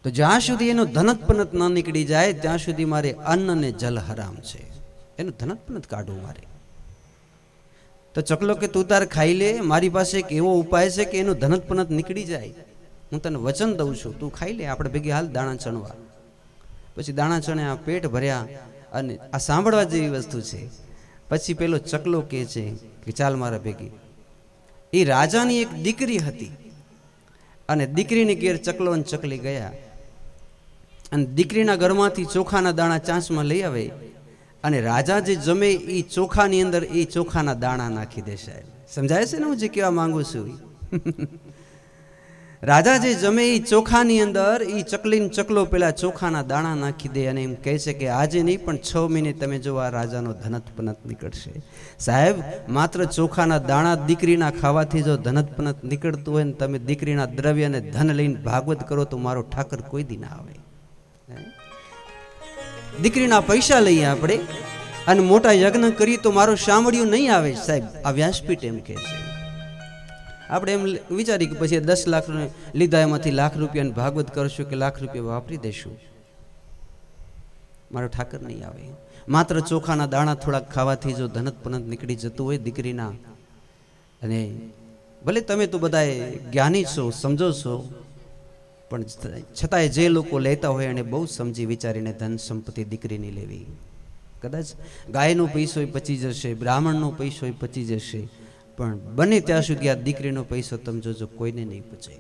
તો જ્યાં સુધી એનો ધનતપનત ન નીકળી જાય ત્યાં સુધી મારે અન્ન અને જલ હરામ છે. એનું ધનતપનત કાઢવું મારે. તો ચકલો કે તું તાર ખાઈ લે, મારી પાસે એક એવો ઉપાય છે કે એનું ધનતપનત નીકળી જાય. હું તને વચન દઉં છું, તું ખાઈ લે, આપણે ભેગી હાલ દાણા ચણવા. પછી દાણા ચણે આ પેટ ભર્યા. અને આ સાંભળવા જેવી વસ્તુ છે. પછી પેલો ચકલો કહે છે કે ચાલ મારા ભેગી. એ રાજાની એક દીકરી હતી અને દીકરીની ઘેર ચકલો અને ચકલી ગયા અને દીકરીના ઘરમાંથી ચોખાના દાણા ચાંચમાં લઈ આવે અને રાજા જે જમે એ ચોખાની અંદર એ ચોખાના દાણા નાખી દે. સાહેબ સમજાય છે ને હું જે કહેવા માંગુ છું? રાજા જે જમે એ ચોખાની અંદર એ ચકલીને ચકલો પેલા ચોખાના દાણા નાખી દે અને એમ કહે છે કે આજે નહીં પણ 6 મહિને તમે જો આ રાજાનો ધનતપનત નીકળશે. સાહેબ માત્ર ચોખાના દાણા દીકરીના ખાવાથી જો ધનતપનત નીકળતું હોય ને તમે દીકરીના દ્રવ્ય અને ધન લઈને ભાગવત કરો તો મારો ઠાકર કોઈ દી ના આવે. દીકરીના પૈસા લઈએ આપણે અને મોટા યજ્ઞ કરીએ તો મારો સાંભળ્યું નહીં આવે. સાહેબ આ વ્યાસપીઠ એમ કહે છે. આપણે એમ વિચારી કે પછી 10 લાખ લીધા એમાંથી લાખ રૂપિયાની ભાગવત કરશું કે લાખ રૂપિયા વાપરી દેશું, મારો ઠાકર નહીં આવે. માત્ર ચોખાના દાણા થોડાક ખાવાથી જો ધનતપનત નીકળી જતું હોય દીકરીના, અને ભલે તમે તો બધા જ્ઞાની છો, સમજો છો, પણ છતાંય જે લોકો લેતા હોય એને બહુ સમજી વિચારીને ધન સંપત્તિ દીકરીની લેવી. કદાચ ગાયનો પૈસો પચી જશે, બ્રાહ્મણનો પૈસો પચી જશે, પણ બને ત્યાં સુધી આ દીકરીનો પૈસો તમે જોજો કોઈને નહીં પચે.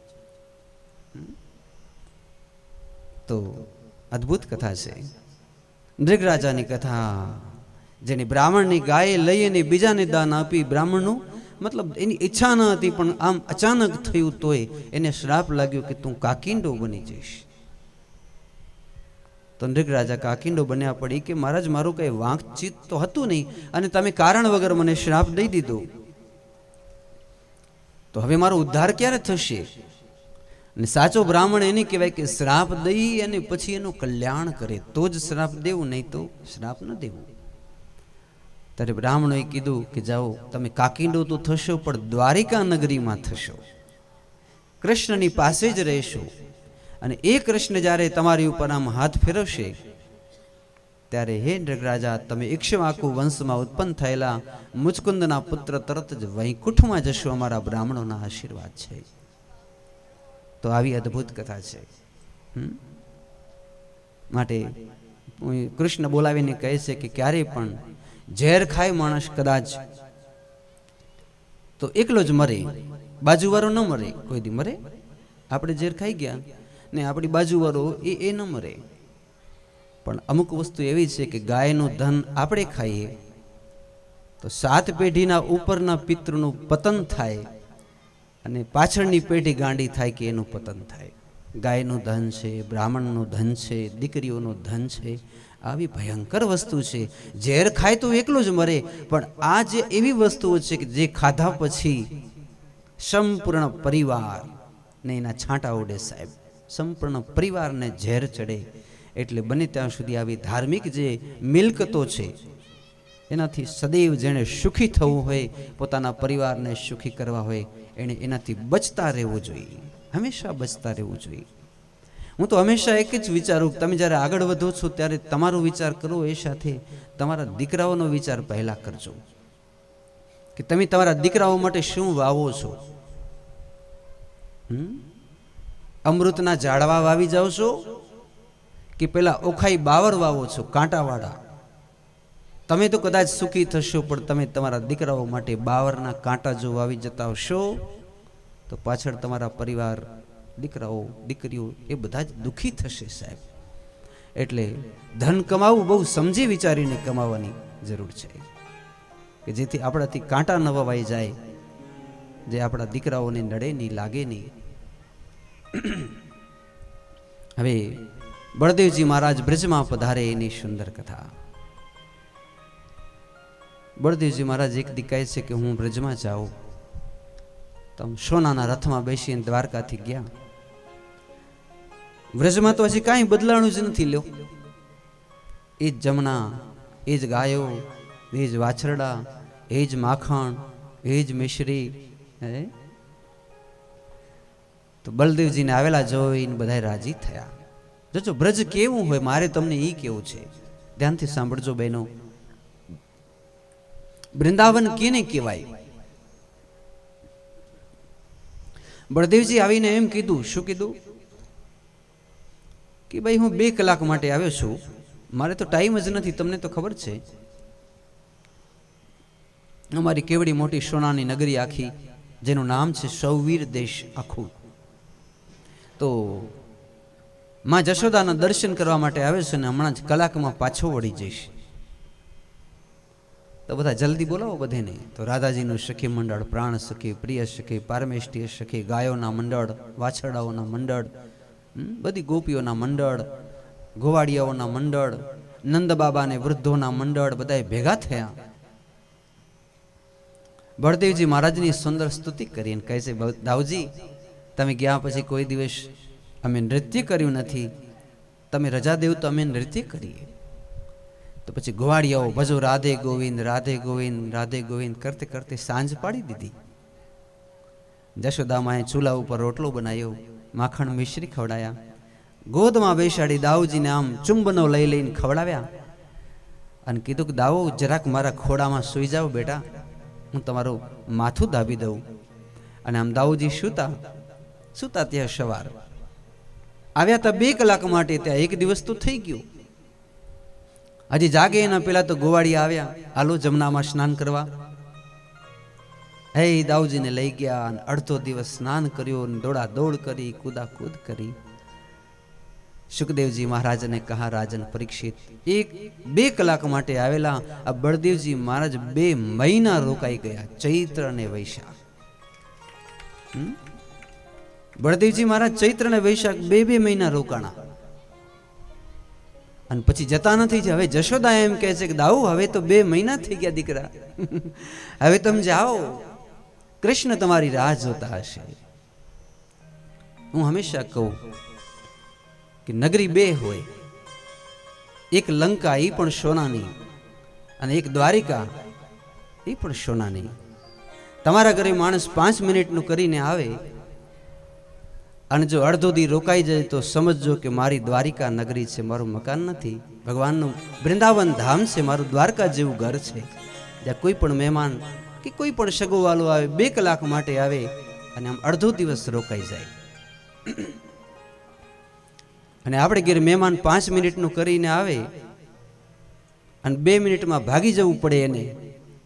તો અદ્ભુત કથા છે મૃગરાજાની કથા, જેની બ્રાહ્મણની ગાય લઈ અને બીજાને દાન આપી. બ્રાહ્મણનું મતલબ એની ઈચ્છા ન હતી પણ આમ અચાનક થયું તોય એને શ્રાપ લાગ્યો કે તું કાકિંડો બની જઈશ. તો મૃગરાજા કાકિંડો બન્યા. પડી કે મહારાજ મારું કઈ વાંકચીત તો હતું નહીં અને તમે કારણ વગર મને શ્રાપ દઈ દીધો, તો હવે મારો ઉદ્ધાર ક્યારે થશે? અને સાચો બ્રાહ્મણ એને કહેવાય કે શ્રાપ દઈ અને પછી એનું કલ્યાણ કરે તો જ શ્રાપ દેવું, નહીં તો શ્રાપ ન દેવું. ત્યારે બ્રાહ્મણોએ કીધું કે જાઓ તમે કાકિંડો તો થશો પણ દ્વારિકા નગરીમાં થશો, કૃષ્ણની પાસે જ રહેશો. અને એ કૃષ્ણ જ્યારે તમારી ઉપર આમ હાથ ફેરવશે ત્યારે હે મૃગરાજા તમે ઇક્ષ્વાકુ વંશમાં ઉત્પન્ન થયેલા મુચકુંદના પુત્ર તરત જ વૈકુંઠમાં જશો, અમારા બ્રાહ્મણોના આશીર્વાદ છે. તો આવી અદ્ભુત કથા છે. માટે કૃષ્ણ બોલાવીને કહે છે કે ક્યારેય પણ ઝેર ખાય માણસ કદાચ તો એકલો જ મરે, બાજુવાળો ન મરે. કોઈ દી મરે? આપણે ઝેર ખાઈ ગયા ને આપણી બાજુવાળો એ ન મરે. પણ અમુક વસ્તુ એવી છે કે ગાયનું ધન આપણે ખાઈએ તો 7 પેઢીના ઉપરના પિતૃનું પતન થાય અને પાછળની પેઢી ગાંડી થાય કે એનું પતન થાય. ગાયનું ધન છે, બ્રાહ્મણનું ધન છે, દીકરીઓનું ધન છે. આવી ભયંકર વસ્તુ છે. ઝેર ખાય તો એકલો જ મરે, પણ આ જે એવી વસ્તુઓ છે કે જે ખાધા પછી સંપૂર્ણ પરિવારને એના છાંટા ઉડે. સાહેબ સંપૂર્ણ પરિવારને ઝેર ચડે. એટલે બને ત્યાં સુધી આવી ધાર્મિક જે મિલકતો છે એનાથી સદૈવ જેણે સુખી થવું હોય, પોતાના પરિવારને સુખી કરવા હોય, એણે એનાથી બચતા રહેવું જોઈએ, હંમેશા બચતા રહેવું જોઈએ. હું તો હંમેશા એક જ વિચારું, તમે જ્યારે આગળ વધો છો ત્યારે તમારો વિચાર કરો, એ સાથે તમારા દીકરાઓનો વિચાર પહેલા કરજો કે તમે તમારા દીકરાઓ માટે શું વાવો છો. અમૃતના ઝાડવા વાવી જાઓ છો કે પેલા ઓખાઈ બાવર વાવો છો કાંટાવાળા? તમે તો કદાચ સુખી થશો, પણ તમે તમારા દીકરાઓ માટે બાવરના કાંટા જો વાવી જતા હશો તો પાછળ તમારા પરિવાર, દીકરાઓ દીકરીઓ એ બધા જ દુઃખી થશે. સાહેબ એટલે ધન કમાવું બહુ સમજી વિચારીને કમાવાની જરૂર છે કે જેથી આપણાથી કાંટા ન વવાઈ જાય, જે આપણા દીકરાઓને નડે નહીં, લાગે નહીં. હવે બળદેવજી મહારાજ બ્રજમાં પધારે એની સુંદર કથા. બળદેવજી મહારાજ એક દી કહે છે કે હું બ્રજમાં જાઉં. તો સોનાના રથમાં બેસીને દ્વારકાથી ગયા. બ્રજમાં તો હજી કાંઈ બદલાણું જ નથી. લ્યો એ જ જમણા, એ જ ગાયો, એ જ વાછરડા, એ જ માખણ, એ જ મિશ્રી હે. તો બલદેવજીને આવેલા જોઈને બધા રાજી થયા. જોજો બ્રજ કેવું હોય, મારે તમને એ કેવું છે, ધ્યાનથી સાંભળજો બહેનો. વૃંદાવન કેને કહેવાય? બળદેવજી આવીને એમ કીધું, શું કીધું કે ભાઈ હું 2 કલાક માટે આવ્યો છું, મારે તો ટાઈમ જ નથી. તમને તો ખબર છે અમારી કેવડી મોટી સોનાની નગરી આખી, જેનું નામ છે સૌવીર દેશ આખું, તો માં જશોદાના દર્શન કરવા માટે આવ્યો છે ને હમણાં જ કલાકમાં પાછો વળી જઈશ. તો બધા જલ્દી બોલાવો બધાને. તો રાધાજીનું સખી મંડળ, પ્રાણ સખી, પ્રિય સખી, પારમેષ્ટીય સખી, ગાયોના મંડળ, વાછરડાઓના મંડળ, બધી ગોપીઓના મંડળ, ગોવાળિયાઓના મંડળ, નંદબાબાને વૃદ્ધોના મંડળ, બધા ભેગા થયા. બળદેવજી મહારાજની સુંદર સ્તુતિ કરી અને કહે છે, દાઉજી તમે ગયા પછી કોઈ દિવસ અમે નૃત્ય કર્યું નથી, તમે રજા દેવ તો અમે નૃત્ય કરીએ. તો પછી ગોવાળિયાઓ ભજો રાધે ગોવિંદ, રાધે ગોવિંદ, રાધે ગોવિંદ કરતે કરતે સાંજ પાડી દીધી. જશોદામાએ ચૂલા ઉપર રોટલો બનાવ્યો, માખણ મિશ્રી ખવડાયા, ગોદમાં બેસાડી દાઉજીને આમ ચુંબનો લઈ લઈને ખવડાવ્યા અને કીધું કે દાવો જરાક મારા ખોડામાં સૂઈ જાઓ બેટા, હું તમારું માથું દાબી દઉં. અને આમ દાઉજી સૂતા ત્યાં સવાર આવ્યા હતા 2 કલાક માટે, ત્યાં 1 દિવસ તો થઈ ગયો. હજી જાગે એના પેલા તો ગોવાળિયા આવ્યા, હાલો જમનામાં સ્નાન કરવા. હે દાઉજીને લઈ ગયા અને અડધો દિવસ સ્નાન કર્યું, દોડા દોડ કરી, કૂદાકૂદ કરી. સુખદેવજી મહારાજને કહા, રાજન પરીક્ષિત 2 કલાક માટે આવેલા આ બળદેવજી મહારાજ 2 મહિના રોકાઈ ગયા, ચૈત્ર અને વૈશાખ. બળદેવજી મહારાજ ચૈત્ર અને વૈશાખ 2 મહિના રોકાણા અને પછી જતા નથી. હવે જશોદા એમ કહે છે કે દાઉ હવે તો 2 મહિના થઈ ગયા દીકરા, હવે તમે જાઓ, કૃષ્ણ તમારી રાહ જોતા હશે. હું હંમેશા કહું કે નગરી 2 હોય, એક લંકા એ પણ સોનાની અને એક દ્વારિકા એ પણ સોનાની. તમારા ઘરે માણસ 5 મિનિટનું કરીને આવે અને જો અડધો દી રોકાઈ જાય તો સમજજો કે મારી દ્વારિકા નગરી છે, મારું મકાન નથી. ભગવાનનું વૃંદાવન ધામ છે, મારું દ્વારકા જેવું ઘર છે, જ્યાં કોઈ પણ મહેમાન કે કોઈ પણ સગોવાલો આવે 2 કલાક માટે આવે અને આમ અડધો દિવસ રોકાઈ જાય. અને આપણે ઘેર મહેમાન 5 મિનિટનું કરીને આવે અને 2 મિનિટમાં ભાગી જવું પડે એને,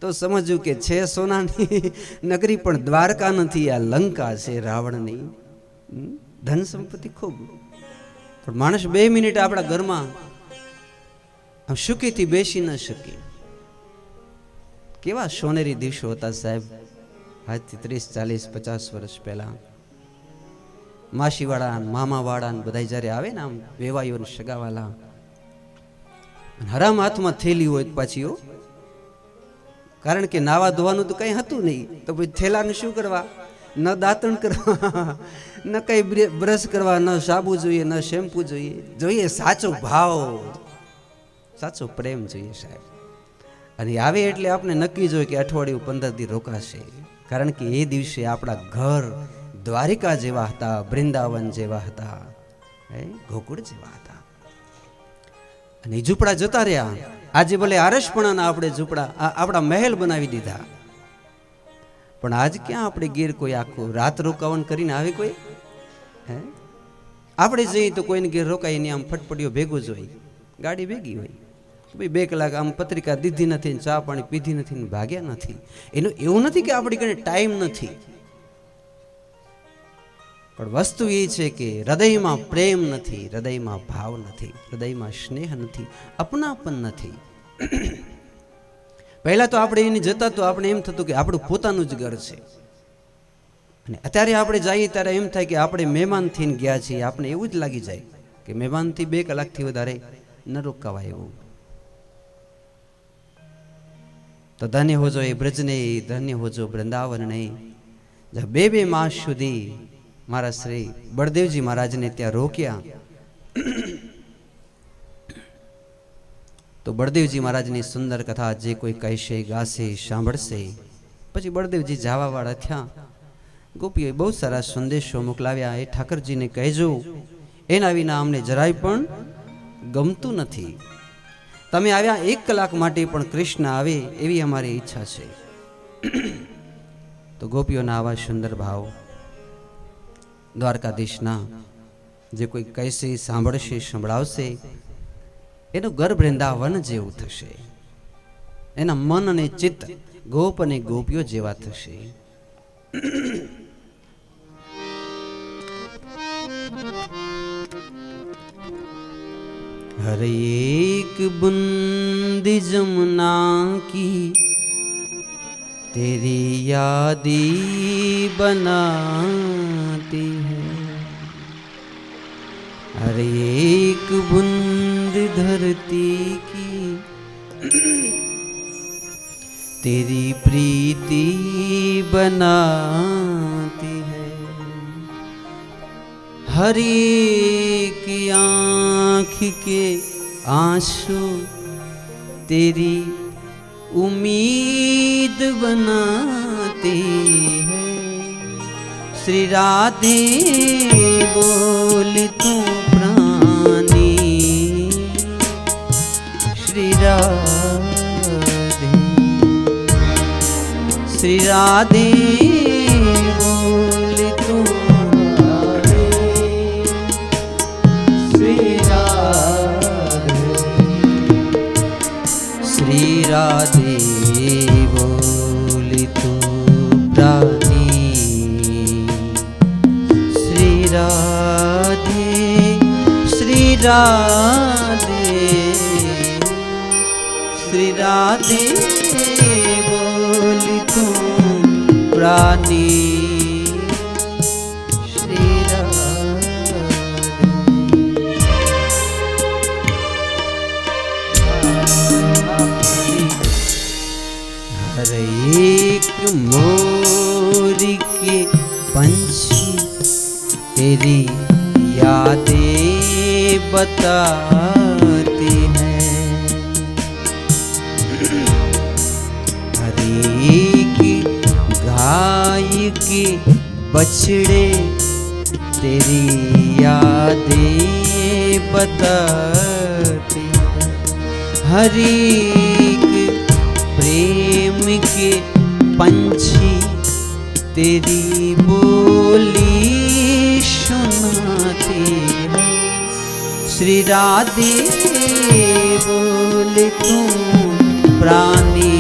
તો સમજવું કે છે સોનાની નગરી પણ દ્વારકા નથી, આ લંકા છે રાવણની. ધન સંપત્તિ ખૂબ, પણ માણસ 2 મિનિટ આપણા ઘરમાં આમ સુખીથી બેસી ન શકે. કેવા સોનેરી દિવસો હતા સાહેબ, આજથી 30, 40, 50 વર્ષ પહેલા. માસીવાળા, મામાવાળા બધા જ્યારે આવે ને આમ વેવાઈઓ ને સગાવાલા, હરામ હાથમાં થેલી હોય પાછી, કારણ કે નાવા ધોવાનું તો કઈ હતું નહીં, તો પછી થેલાને શું કરવા, ન દાંતણ કરવા, ન કઈ બ્રશ કરવા, ન સાબુ જોઈએ, ન શેમ્પુ જોઈએ સાચો ભાવ, સાચો પ્રેમ જોઈએ સાહેબ. અને આવે એટલે આપણે નક્કી જોઈએ કે અઠવાડિયું 15 દી રોકાશે, કારણ કે એ દિવસે આપણા ઘર દ્વારિકા જેવા હતા, વૃંદાવન જેવા હતા, ગોકુળ જેવા હતા. અને ઝૂંપડા જતા રહ્યા. આજે ભલે આરસપણાના આપણે ઝૂંપડા, આપણા મહેલ બનાવી દીધા, પણ આજ ક્યાં આપણે ઘેર કોઈ આખું રાત રોકાવન કરીને આવે કોઈ? આપણે જઈએ તો કોઈને ઘેર રોકાય નહીં, આમ ફટફટીઓ ભેગું જ હોય, ગાડી ભેગી હોય, ભાઈ 2 કલાક આમ પત્રિકા દીધી નથી, ચા પાણી પીધી નથી ને ભાગ્યા નથી. એનું એવું નથી કે આપણી કને ટાઈમ નથી, પણ વસ્તુ એ છે કે હૃદયમાં પ્રેમ નથી, હૃદયમાં ભાવ નથી, હૃદયમાં સ્નેહ નથી, અપનાપન નથી. પહેલા તો આપણે એને જતા તો આપણે એમ થતું કે આપણું પોતાનું જ ઘર છે, અને અત્યારે આપણે જઈએ ત્યારે એમ થાય કે આપણે મહેમાન થઈને ગયા છીએ. આપણે એવું જ લાગી જાય કે મહેમાનથી 2 કલાકથી વધારે ન રોકાવાય એવું. તો ધન્ય હોજો એ બ્રજને, ધન્ય હોજો વૃંદાવનને. 2 માસ સુધી મારા શ્રી બળદેવજી મહારાજને ત્યાં રોક્યા. તો બળદેવજી મહારાજની સુંદર કથા જે કોઈ કહેશે, ગાશે, સાંભળશે, પછી બળદેવજી જવાવાળા થયા. ગોપીઓએ બહુ સારા સંદેશો મોકલાવ્યા. એ ઠાકરજીને કહેજો, એના વિના અમને જરાય પણ ગમતું નથી. તમે આવ્યા 1 કલાક માટે પણ કૃષ્ણ આવે એવી અમારી ઈચ્છા છે. તો ગોપીઓના આવા સુંદર ભાવ દ્વારકાધીશના જે કોઈ કહેશે, સાંભળશે, સંભળાવશે, એનું ગર્ભ વૃંદાવન જેવું થશે. એના મન અને ચિત્ત ગોપ અને ગોપીઓ જેવા થશે. हर एक बूंद जमुना की तेरी यादी बनाती है, हर एक बूंद धरती की तेरी प्रीति बनाती है, हर एक आँख के आंसू तेरी उम्मीद बनाती है। श्री राधे बोल तू प्राणी, श्री राधे, श्री राधे बोल तू राधे बोली तू प्राणी, श्री राधे, श्री राधे, श्री राधे बोली तू प्राणी, श्री हर एक मोर के पंछी तेरी यादें बताते हैं, हर एक गाय के बछड़े तेरी यादें बताते हैं, हर एक प्रेम के पंछी तेरी बोली सुनाते हैं। श्री राधे बोले तू प्राणी,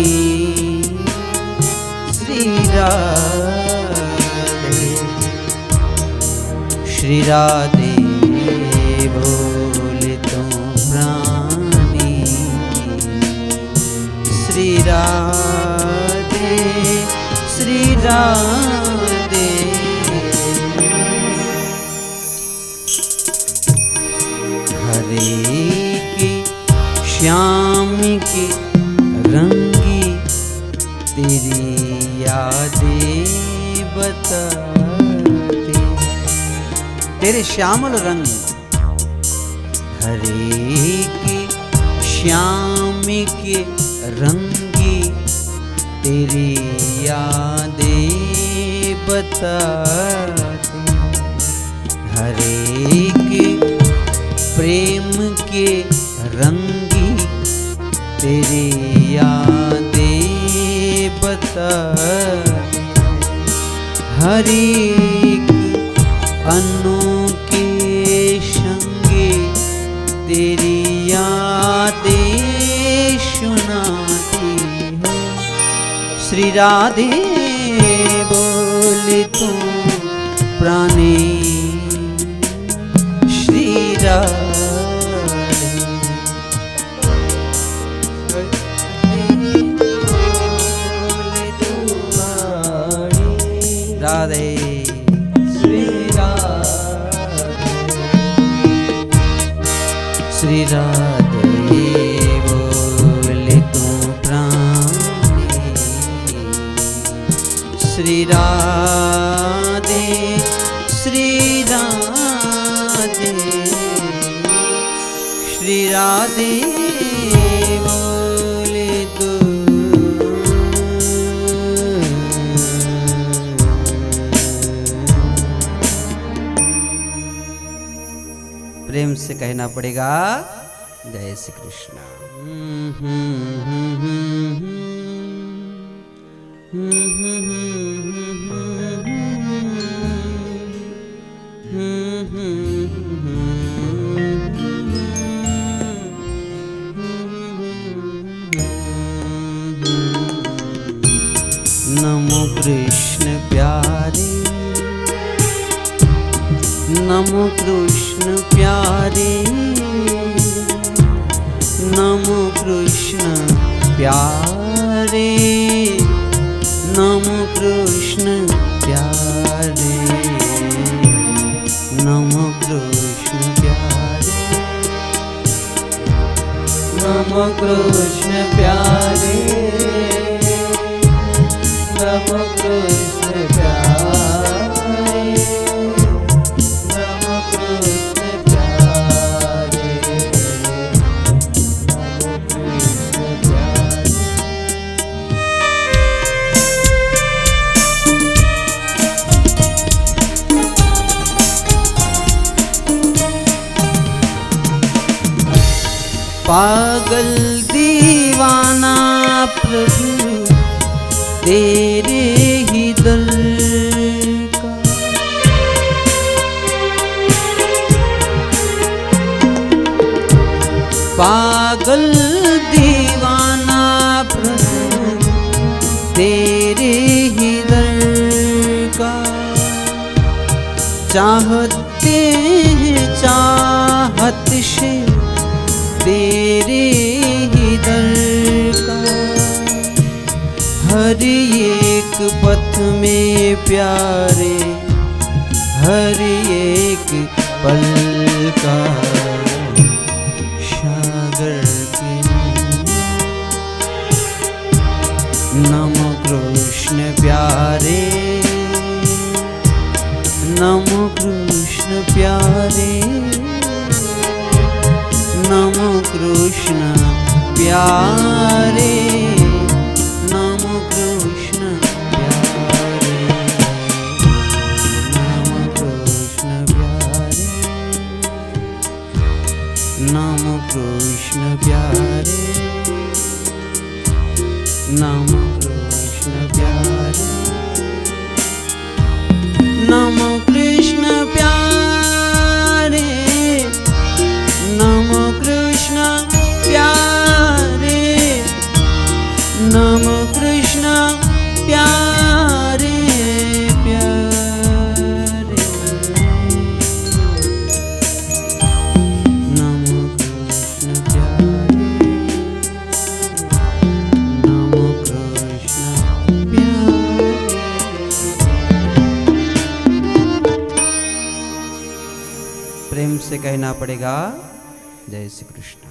श्री राधे, श्री राधे बोले तू प्राणी, श्री राधे, श्री राधे, हरे की श्याम की रंगी तेरी यादें बताती है, तेरे श्यामल रंग, हरे की श्याम के रंगी तेरी यादें बताती, हर एक प्रेम के रंगी तेरी यादें बताती, हर एक अनोखे संगे तेरी यादें सुनाती है। श्री राधे बोले तू प्राणी, श्री राधे बोले तू प्राणी, राधे, श्री राधे, श्री राधे बोले तू प्राणी, श्री राधे, श्री राधे, श्री राधे बोले तू से कहना पड़ेगा जय श्री कृष्ण। नमो कृष्ण प्यारे, नमो कृष्ण प्यारे, नमो कृष्ण प्यारे, नमो कृष्ण प्यारे, नमो कृष्ण प्यारे, नमो कृष्ण प्यारे, नमो कृष्ण प्यारे, नमो कृष्ण प्यारे, नमो कृष्ण प्यारे। पागल दीवाना प्रभु तेरे ही दल का, पागल दीवाना प्रभु तेरे ही दल का, चाहते हैं चाहत से तेरे ही दर का, हर एक पथ में प्यारे, हर एक पल का सागर के नमो कृष्ण प्यारे, नमो कृष्ण प्यारे, नमो कृष्ण प्यारे, नमो कृष्ण प्यारे, नमो कृष्ण प्यारे, नमो कृष्ण प्यारे, नमो कृष्ण प्यारे, नमो कृष्ण प्यारे, नमो कृष्ण प्यारे, नमो कृष्ण प्यारे प्यारे, नमो कृष्ण प्यारे, नमो कृष्ण प्यारे। प्रेम से कहना पड़ेगा जय श्री कृष्ण।